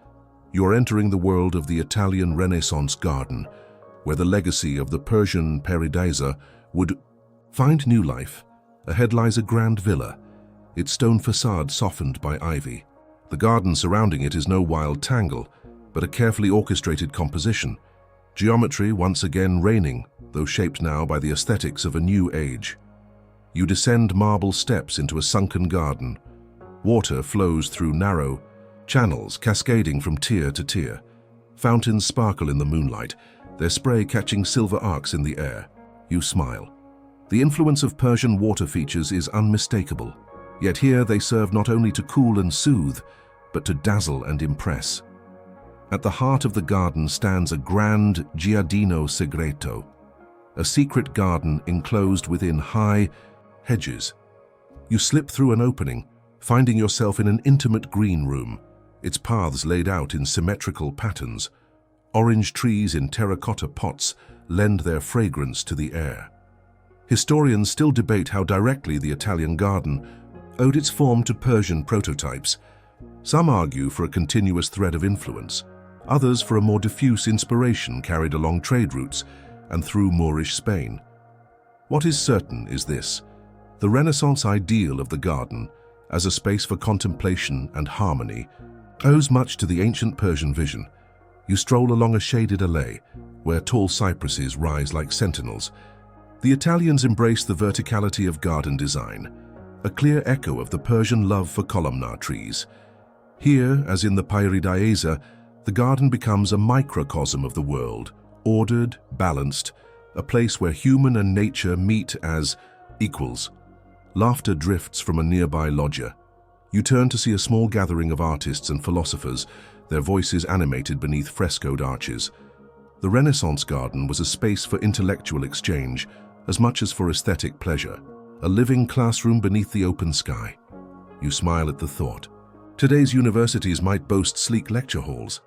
[SPEAKER 1] You are entering the world of the Italian Renaissance garden, where the legacy of the Persian paradisa would find new life. Ahead lies a grand villa, its stone facade softened by ivy. The garden surrounding it is no wild tangle, but a carefully orchestrated composition. Geometry once again reigning, though shaped now by the aesthetics of a new age. You descend marble steps into a sunken garden. Water flows through narrow channels, cascading from tier to tier. Fountains sparkle in the moonlight, their spray catching silver arcs in the air. You smile. The influence of Persian water features is unmistakable, yet here they serve not only to cool and soothe, but to dazzle and impress. At the heart of the garden stands a grand giardino segreto, a secret garden enclosed within high hedges. You slip through an opening, finding yourself in an intimate green room, its paths laid out in symmetrical patterns. Orange trees in terracotta pots lend their fragrance to the air. Historians still debate how directly the Italian garden owed its form to Persian prototypes. Some argue for a continuous thread of influence, others for a more diffuse inspiration carried along trade routes and through Moorish Spain. What is certain is this: the Renaissance ideal of the garden, as a space for contemplation and harmony, owes much to the ancient Persian vision. You stroll along a shaded allée, where tall cypresses rise like sentinels. The Italians embrace the verticality of garden design, a clear echo of the Persian love for columnar trees. Here, as in the Pairidaesa, the garden becomes a microcosm of the world, ordered, balanced, a place where human and nature meet as equals. Laughter drifts from a nearby loggia. You turn to see a small gathering of artists and philosophers, their voices animated beneath frescoed arches. The Renaissance garden was a space for intellectual exchange, as much as for aesthetic pleasure, a living classroom beneath the open sky. You smile at the thought. Today's universities might boast sleek lecture halls,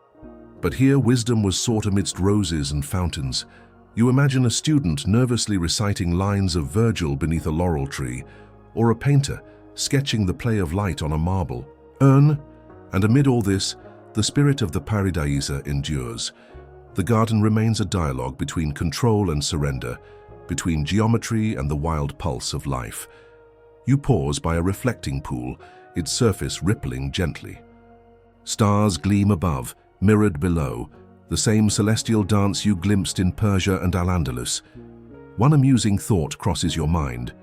[SPEAKER 1] but here wisdom was sought amidst roses and fountains. You imagine a student nervously reciting lines of Virgil beneath a laurel tree, or a painter sketching the play of light on a marble urn, and amid all this, the spirit of the Pairidaesa endures. The garden remains a dialogue between control and surrender, between geometry and the wild pulse of life. You pause by a reflecting pool, its surface rippling gently. Stars gleam above, mirrored below, the same celestial dance you glimpsed in Persia and Al-Andalus. One amusing thought crosses your mind.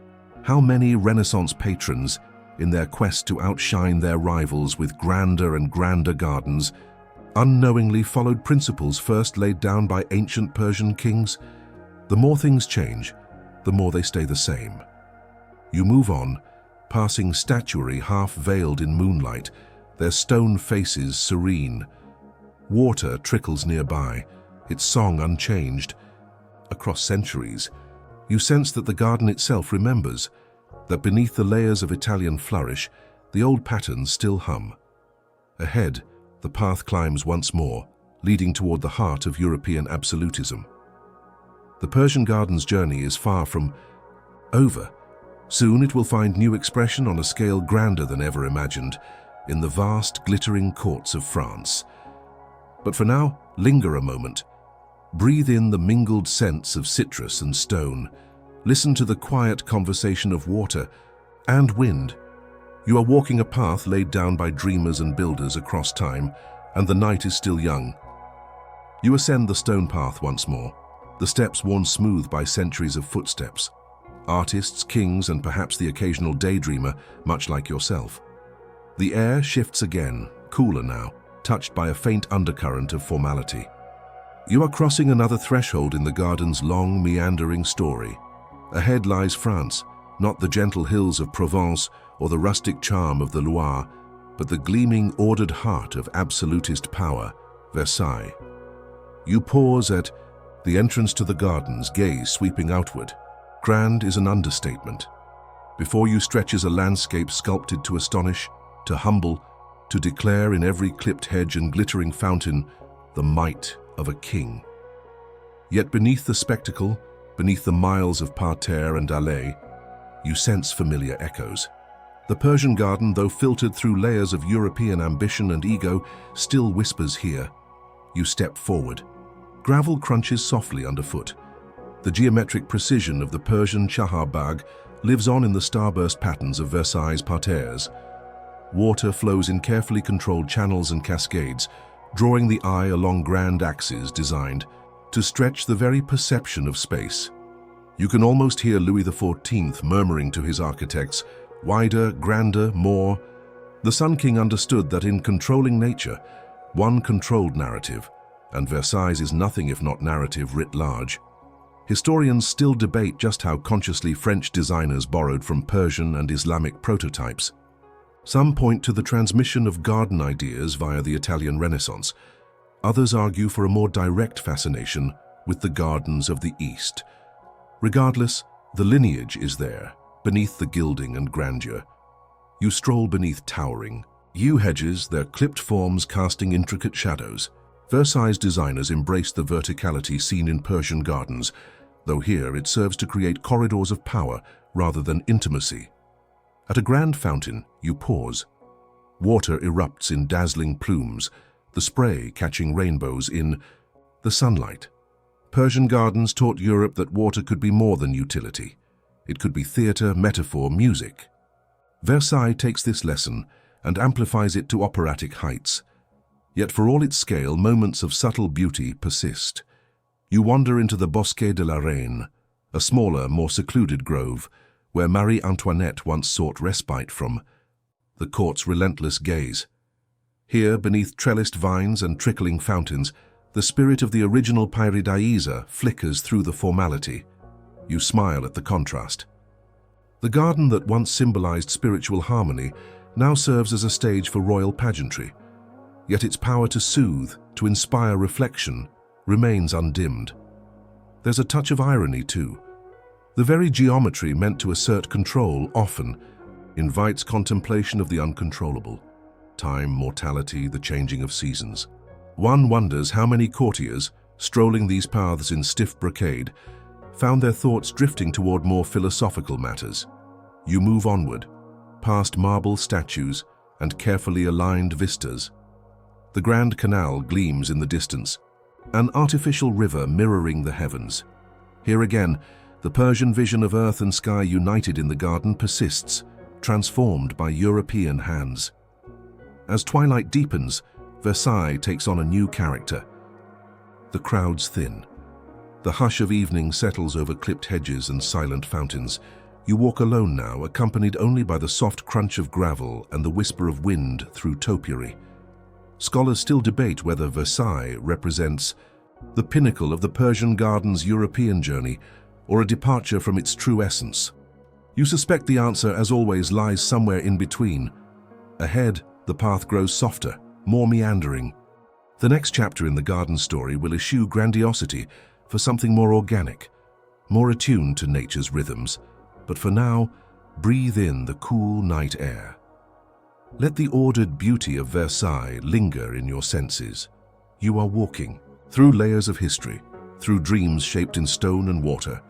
[SPEAKER 1] How many Renaissance patrons, in their quest to outshine their rivals with grander and grander gardens, unknowingly followed principles first laid down by ancient Persian kings? The more things change, the more they stay the same. You move on, passing statuary half-veiled in moonlight, their stone faces serene. Water trickles nearby, its song unchanged. Across centuries, you sense that the garden itself remembers, that beneath the layers of Italian flourish, the old patterns still hum. Ahead, the path climbs once more, leading toward the heart of European absolutism. The Persian garden's journey is far from over. Soon it will find new expression on a scale grander than ever imagined, in the vast, glittering courts of France. But for now, linger a moment. Breathe in the mingled scents of citrus and stone. Listen to the quiet conversation of water and wind. You are walking a path laid down by dreamers and builders across time, and the night is still young. You ascend the stone path once more, the steps worn smooth by centuries of footsteps. Artists, kings, and perhaps the occasional daydreamer, much like yourself. The air shifts again, cooler now, touched by a faint undercurrent of formality. You are crossing another threshold in the garden's long, meandering story. Ahead lies France, not the gentle hills of Provence or the rustic charm of the Loire, but the gleaming, ordered heart of absolutist power, Versailles. You pause at the entrance to the garden's gaze sweeping outward. Grand is an understatement. Before you stretches a landscape sculpted to astonish, to humble, to declare in every clipped hedge and glittering fountain the might of a king. Yet beneath the spectacle, beneath the miles of parterre and allée, you sense familiar echoes. The Persian garden, though filtered through layers of European ambition and ego, still whispers here. You step forward. Gravel crunches softly underfoot. The geometric precision of the Persian Chahar Bagh lives on in the starburst patterns of Versailles' parterres. Water flows in carefully controlled channels and cascades, drawing the eye along grand axes designed to stretch the very perception of space. You can almost hear Louis XIV murmuring to his architects, wider, grander, more. The Sun King understood that in controlling nature, one controlled narrative, and Versailles is nothing if not narrative writ large. Historians still debate just how consciously French designers borrowed from Persian and Islamic prototypes. Some point to the transmission of garden ideas via the Italian Renaissance. Others argue for a more direct fascination with the gardens of the East. Regardless, the lineage is there, beneath the gilding and grandeur. You stroll beneath towering yew hedges, their clipped forms casting intricate shadows. Versailles designers embraced the verticality seen in Persian gardens, though here it serves to create corridors of power rather than intimacy. At a grand fountain, you pause. Water erupts in dazzling plumes, the spray catching rainbows in the sunlight. Persian gardens taught Europe that water could be more than utility. It could be theatre, metaphor, music. Versailles takes this lesson and amplifies it to operatic heights. Yet for all its scale, moments of subtle beauty persist. You wander into the Bosquet de la Reine, a smaller, more secluded grove, where Marie Antoinette once sought respite from the court's relentless gaze. Here, beneath trellised vines and trickling fountains, the spirit of the original paradisa flickers through the formality. You smile at the contrast. The garden that once symbolized spiritual harmony now serves as a stage for royal pageantry. Yet its power to soothe, to inspire reflection, remains undimmed. There's a touch of irony, too. The very geometry meant to assert control often invites contemplation of the uncontrollable. Time, mortality, the changing of seasons. One wonders how many courtiers, strolling these paths in stiff brocade, found their thoughts drifting toward more philosophical matters. You move onward, past marble statues and carefully aligned vistas. The Grand Canal gleams in the distance, an artificial river mirroring the heavens. Here again, the Persian vision of earth and sky united in the garden persists, transformed by European hands. As twilight deepens, Versailles takes on a new character. The crowds thin. The hush of evening settles over clipped hedges and silent fountains. You walk alone now, accompanied only by the soft crunch of gravel and the whisper of wind through topiary. Scholars still debate whether Versailles represents the pinnacle of the Persian garden's European journey or a departure from its true essence. You suspect the answer, as always, lies somewhere in between. Ahead, the path grows softer, more meandering. The next chapter in the garden story will eschew grandiosity for something more organic, more attuned to nature's rhythms. But for now, breathe in the cool night air. Let the ordered beauty of Versailles linger in your senses. You are walking through layers of history, through dreams shaped in stone and water,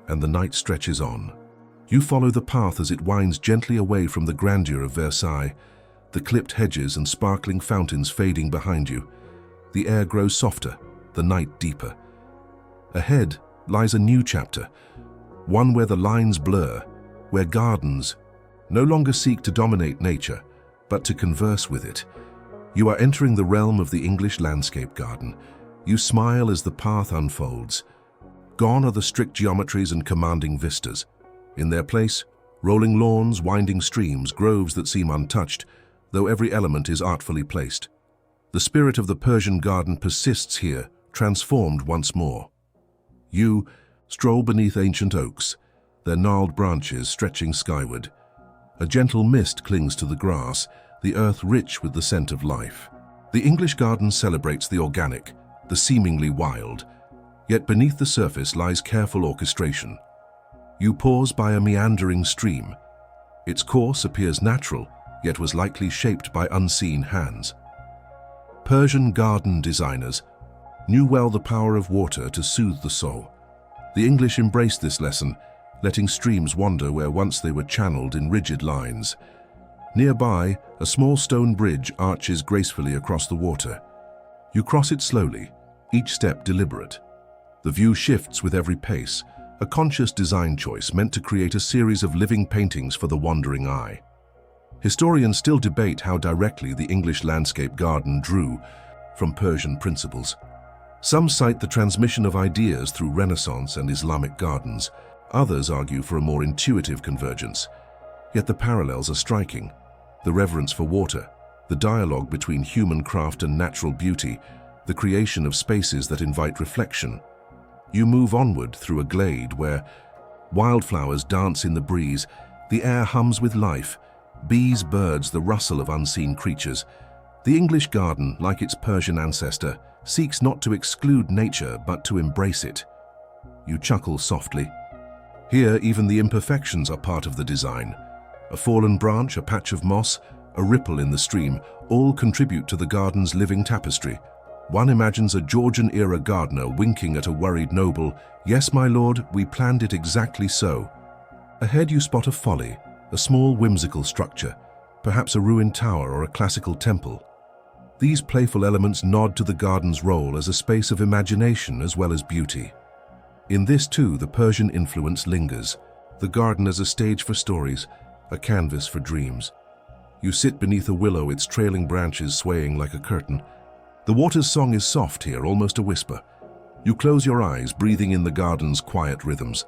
[SPEAKER 1] and the night stretches on. You follow the path as it winds gently away from the grandeur of Versailles, the clipped hedges and sparkling fountains fading behind you. The air grows softer, the night deeper. Ahead lies a new chapter, one where the lines blur, where gardens no longer seek to dominate nature, but to converse with it. You are entering the realm of the English landscape garden. You smile as the path unfolds. Gone are the strict geometries and commanding vistas. In their place, rolling lawns, winding streams, groves that seem untouched, though every element is artfully placed. The spirit of the Persian garden persists here, transformed once more. You stroll beneath ancient oaks, their gnarled branches stretching skyward. A gentle mist clings to the grass, the earth rich with the scent of life. The English garden celebrates the organic, the seemingly wild, yet beneath the surface lies careful orchestration. You pause by a meandering stream. Its course appears natural, yet was likely shaped by unseen hands. Persian garden designers knew well the power of water to soothe the soul. The English embraced this lesson, letting streams wander where once they were channeled in rigid lines. Nearby, a small stone bridge arches gracefully across the water. You cross it slowly, each step deliberate. The view shifts with every pace, a conscious design choice meant to create a series of living paintings for the wandering eye. Historians still debate how directly the English landscape garden drew from Persian principles. Some cite the transmission of ideas through Renaissance and Islamic gardens. Others argue for a more intuitive convergence. Yet the parallels are striking. The reverence for water, the dialogue between human craft and natural beauty, the creation of spaces that invite reflection. You move onward through a glade where wildflowers dance in the breeze, the air hums with life, bees, birds, the rustle of unseen creatures. The English garden, like its Persian ancestor, seeks not to exclude nature but to embrace it. You chuckle softly. Here, even the imperfections are part of the design. A fallen branch, a patch of moss, a ripple in the stream, all contribute to the garden's living tapestry. One imagines a Georgian-era gardener winking at a worried noble. "Yes, my lord, we planned it exactly so." Ahead you spot a folly, a small whimsical structure, perhaps a ruined tower or a classical temple. These playful elements nod to the garden's role as a space of imagination as well as beauty. In this too, the Persian influence lingers. The garden as a stage for stories, a canvas for dreams. You sit beneath a willow, its trailing branches swaying like a curtain. The water's song is soft here, almost a whisper. You close your eyes, breathing in the garden's quiet rhythms.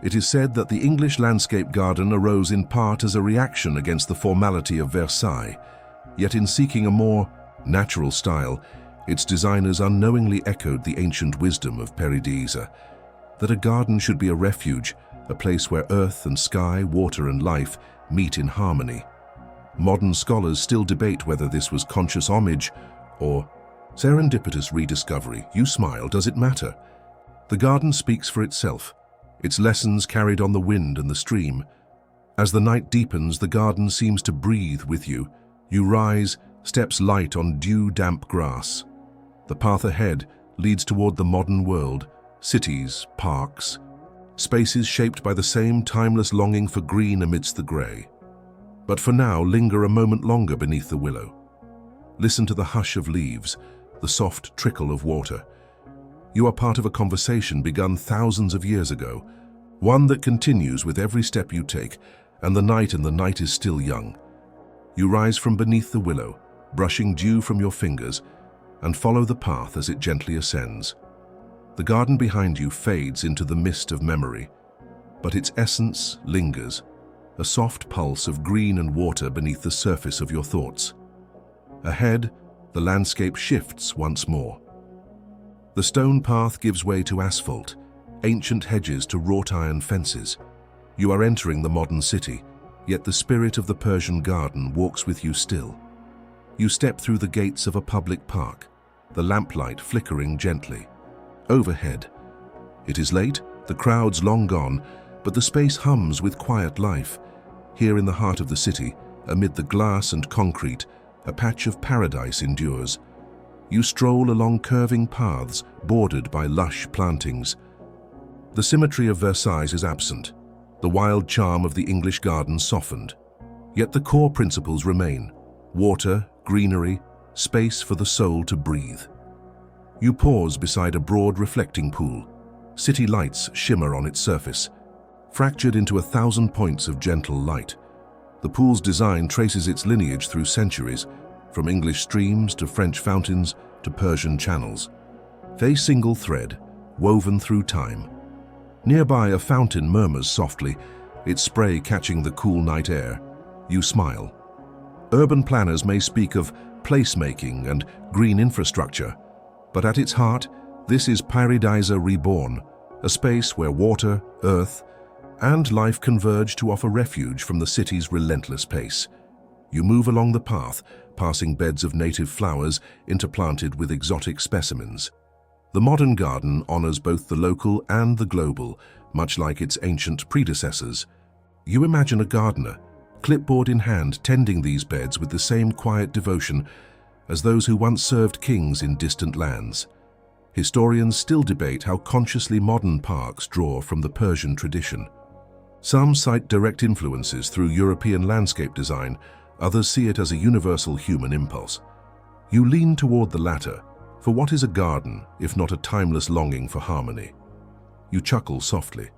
[SPEAKER 1] It is said that the English landscape garden arose in part as a reaction against the formality of Versailles, yet in seeking a more natural style, its designers unknowingly echoed the ancient wisdom of Paradise, that a garden should be a refuge, a place where earth and sky, water and life meet in harmony. Modern scholars still debate whether this was conscious homage or serendipitous rediscovery. You smile, does it matter? The garden speaks for itself, its lessons carried on the wind and the stream. As the night deepens, the garden seems to breathe with you. You rise, steps light on dew-damp grass. The path ahead leads toward the modern world, cities, parks, spaces shaped by the same timeless longing for green amidst the grey. But for now, linger a moment longer beneath the willow. Listen to the hush of leaves, the soft trickle of water. You are part of a conversation begun thousands of years ago, one that continues with every step you take, and the night is still young. You rise from beneath the willow, brushing dew from your fingers, and follow the path as it gently ascends. The garden behind you fades into the mist of memory, but its essence lingers, a soft pulse of green and water beneath the surface of your thoughts. Ahead, the landscape shifts once more. The stone path gives way to asphalt, ancient hedges to wrought iron fences. You are entering the modern city, yet the spirit of the Persian garden walks with you still. You step through the gates of a public park, the lamplight flickering gently. Overhead, it is late, the crowd's long gone, but the space hums with quiet life. Here in the heart of the city, amid the glass and concrete, a patch of paradise endures. You stroll along curving paths bordered by lush plantings. The symmetry of Versailles is absent, the wild charm of the English garden softened. Yet the core principles remain: water, greenery, space for the soul to breathe. You pause beside a broad reflecting pool. City lights shimmer on its surface, fractured into 1,000 points of gentle light. The pool's design traces its lineage through centuries, from English streams to French fountains to Persian channels. They single thread, woven through time. Nearby, a fountain murmurs softly, its spray catching the cool night air. You smile. Urban planners may speak of placemaking and green infrastructure, but at its heart, this is Paradise reborn, a space where water, earth, and life converge to offer refuge from the city's relentless pace. You move along the path, passing beds of native flowers interplanted with exotic specimens. The modern garden honors both the local and the global, much like its ancient predecessors. You imagine a gardener, clipboard in hand, tending these beds with the same quiet devotion as those who once served kings in distant lands. Historians still debate how consciously modern parks draw from the Persian tradition. Some cite direct influences through European landscape design, others see it as a universal human impulse. You lean toward the latter, for what is a garden if not a timeless longing for harmony? You chuckle softly.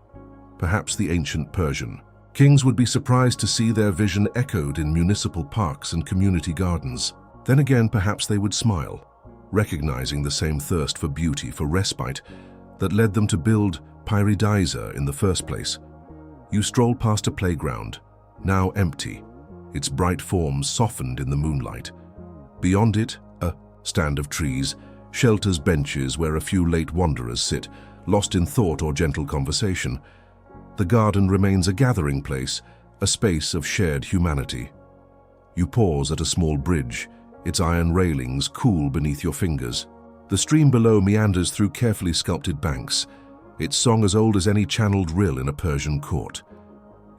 [SPEAKER 1] Perhaps the ancient Persian kings would be surprised to see their vision echoed in municipal parks and community gardens. Then again, perhaps they would smile, recognizing the same thirst for beauty, for respite, that led them to build Paradise in the first place. You stroll past a playground, now empty, its bright forms softened in the moonlight. Beyond it, a stand of trees shelters benches where a few late wanderers sit, lost in thought or gentle conversation. The garden remains a gathering place, a space of shared humanity. You pause at a small bridge, its iron railings cool beneath your fingers. The stream below meanders through carefully sculpted banks, its song as old as any channeled rill in a Persian court.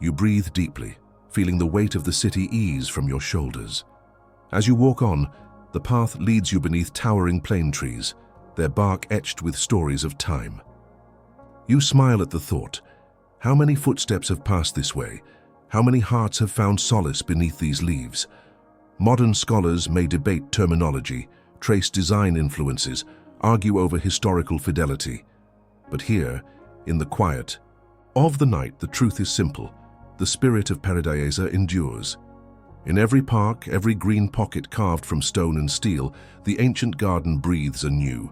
[SPEAKER 1] You breathe deeply, feeling the weight of the city ease from your shoulders. As you walk on, The path leads you beneath towering plane trees, their bark etched with stories of time. You smile at the thought. How many footsteps have passed this way? How many hearts have found solace beneath these leaves? Modern scholars may debate terminology, trace design influences, argue over historical fidelity. But here, in the quiet of the night, the truth is simple. The spirit of Paradise endures. In every park, every green pocket carved from stone and steel, the ancient garden breathes anew.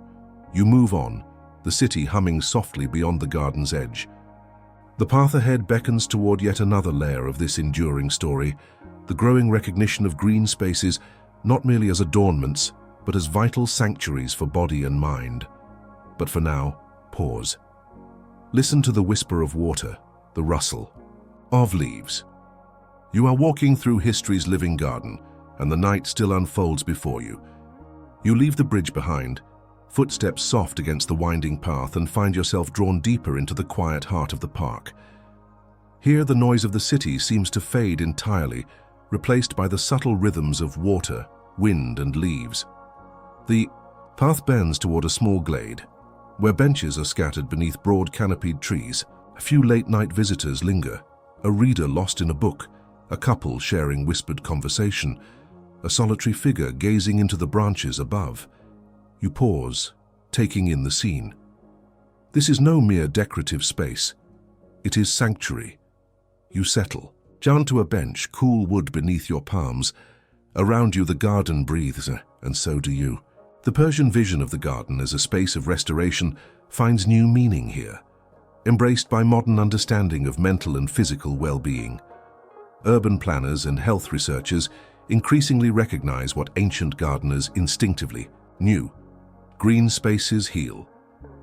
[SPEAKER 1] You move on, the city humming softly beyond the garden's edge. The path ahead beckons toward yet another layer of this enduring story, the growing recognition of green spaces not merely as adornments, but as vital sanctuaries for body and mind. But for now, pause. Listen to the whisper of water, the rustle of leaves. You are walking through history's living garden, and the night still unfolds before you. You leave the bridge behind, footsteps soft against the winding path, and find yourself drawn deeper into the quiet heart of the park. Here the noise of the city seems to fade entirely, replaced by the subtle rhythms of water, wind, and leaves. The path bends toward a small glade, where benches are scattered beneath broad canopied trees. A few late-night visitors linger, a reader lost in a book, a couple sharing whispered conversation, a solitary figure gazing into the branches above. You pause, taking in the scene. This is no mere decorative space. It is sanctuary. You settle, down to a bench, cool wood beneath your palms. Around you the garden breathes, and so do you. The Persian vision of the garden as a space of restoration finds new meaning here, embraced by modern understanding of mental and physical well-being. Urban planners and health researchers increasingly recognize what ancient gardeners instinctively knew. Green spaces heal.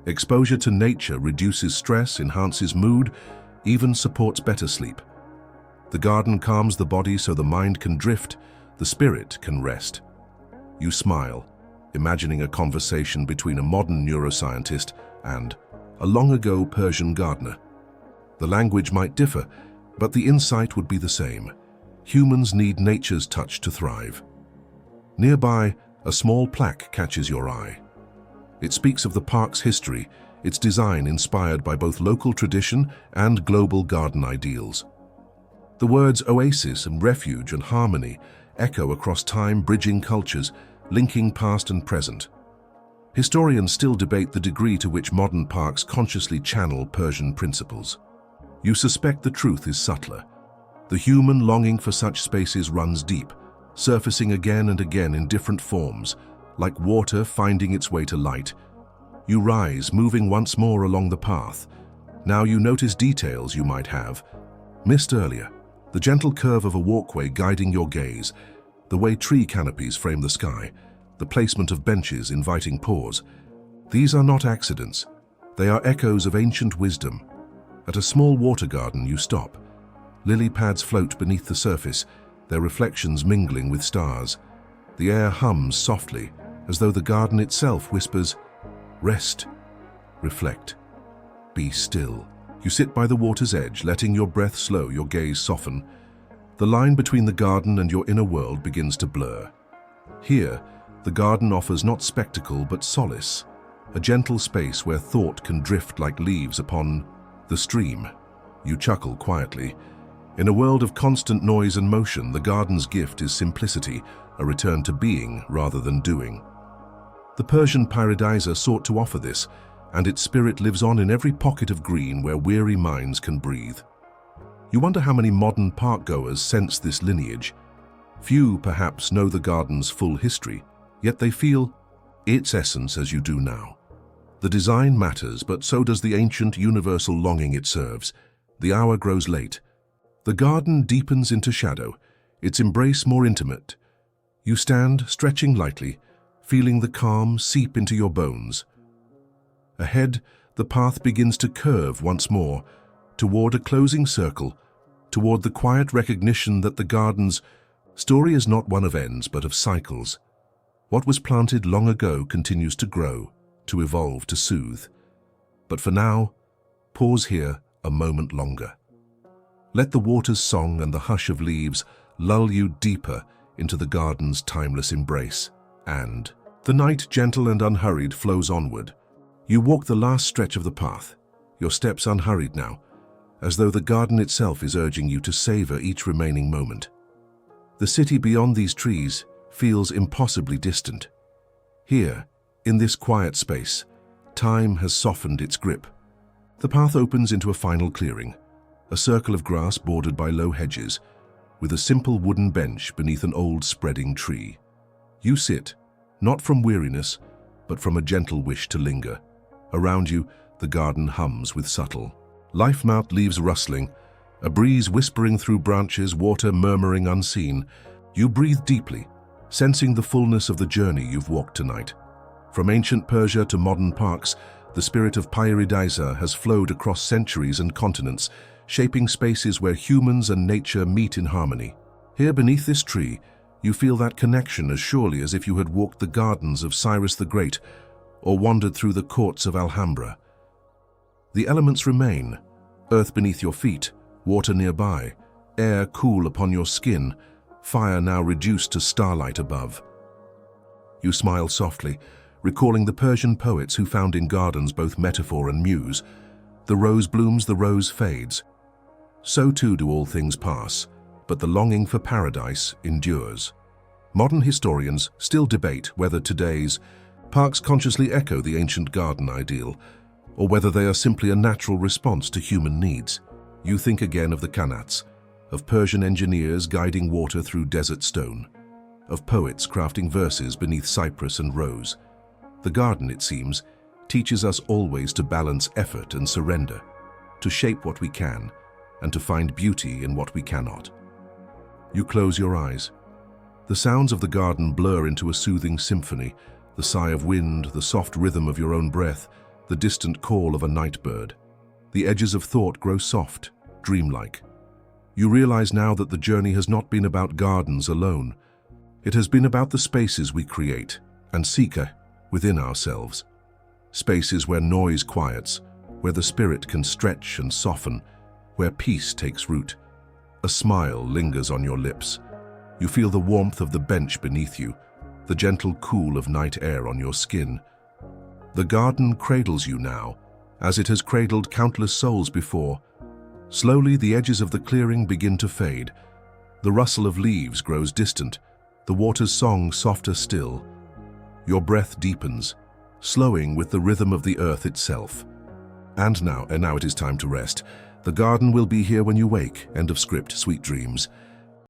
[SPEAKER 1] Exposure to nature reduces stress, enhances mood, even supports better sleep. The garden calms the body so the mind can drift, the spirit can rest. You smile, imagining a conversation between a modern neuroscientist and a long-ago Persian gardener. The language might differ, but the insight would be the same. Humans need nature's touch to thrive. Nearby, a small plaque catches your eye. It speaks of the park's history, its design inspired by both local tradition and global garden ideals. The words oasis and refuge and harmony echo across time, bridging cultures, linking past and present. Historians still debate the degree to which modern parks consciously channel Persian principles. You suspect the truth is subtler. The human longing for such spaces runs deep, surfacing again and again in different forms, like water finding its way to light. You rise, moving once more along the path. Now you notice details you might have missed earlier. The gentle curve of a walkway guiding your gaze, the way tree canopies frame the sky, the placement of benches inviting pause. These are not accidents. They are echoes of ancient wisdom. At a small water garden you stop. Lily pads float beneath the surface, their reflections mingling with stars. The air hums softly, as though the garden itself whispers, "Rest, reflect, be still." You sit by the water's edge, letting your breath slow, your gaze soften. The line between the garden and your inner world begins to blur. Here, the garden offers not spectacle but solace, a gentle space where thought can drift like leaves upon the stream. You chuckle quietly. In a world of constant noise and motion, the garden's gift is simplicity, a return to being rather than doing. The Persian Paradisa sought to offer this, and its spirit lives on in every pocket of green where weary minds can breathe. You wonder how many modern park-goers sense this lineage. Few, perhaps, know the garden's full history, yet they feel its essence as you do now. The design matters, but so does the ancient universal longing it serves. The hour grows late. The garden deepens into shadow, its embrace more intimate. You stand, stretching lightly, feeling the calm seep into your bones. Ahead, the path begins to curve once more, toward a closing circle, toward the quiet recognition that the garden's story is not one of ends, but of cycles. What was planted long ago continues to grow, to evolve, to soothe. But for now, pause here a moment longer. Let the water's song and the hush of leaves lull you deeper into the garden's timeless embrace. And the night, gentle and unhurried, flows onward. You walk the last stretch of the path, your steps unhurried now, as though the garden itself is urging you to savor each remaining moment. The city beyond these trees feels impossibly distant. Here, in this quiet space, time has softened its grip. The path opens into a final clearing, a circle of grass bordered by low hedges, with a simple wooden bench beneath an old spreading tree. You sit, not from weariness, but from a gentle wish to linger. Around you, the garden hums with subtle life, mouth leaves rustling, a breeze whispering through branches, water murmuring unseen. You breathe deeply, sensing the fullness of the journey you've walked tonight. From ancient Persia to modern parks, the spirit of paradisa has flowed across centuries and continents, shaping spaces where humans and nature meet in harmony. Here beneath this tree, you feel that connection as surely as if you had walked the gardens of Cyrus the Great or wandered through the courts of Alhambra. The elements remain: earth beneath your feet, water nearby, air cool upon your skin, fire now reduced to starlight above. You smile softly, recalling the Persian poets who found in gardens both metaphor and muse. The rose blooms, the rose fades. So too do all things pass, but the longing for paradise endures. Modern historians still debate whether today's parks consciously echo the ancient garden ideal, or whether they are simply a natural response to human needs. You think again of the qanats, of Persian engineers guiding water through desert stone, of poets crafting verses beneath cypress and rose. The garden, it seems, teaches us always to balance effort and surrender, to shape what we can, and to find beauty in what we cannot. You close your eyes. The sounds of the garden blur into a soothing symphony, the sigh of wind, the soft rhythm of your own breath, the distant call of a night bird. The edges of thought grow soft, dreamlike. You realize now that the journey has not been about gardens alone. It has been about the spaces we create and seek within ourselves. Spaces where noise quiets, where the spirit can stretch and soften, where peace takes root. A smile lingers on your lips. You feel the warmth of the bench beneath you, the gentle cool of night air on your skin. The garden cradles you now, as it has cradled countless souls before. Slowly, the edges of the clearing begin to fade. The rustle of leaves grows distant, the water's song softer still. Your breath deepens, slowing with the rhythm of the earth itself. And now it is time to rest. The garden will be here when you wake. End of script. Sweet dreams.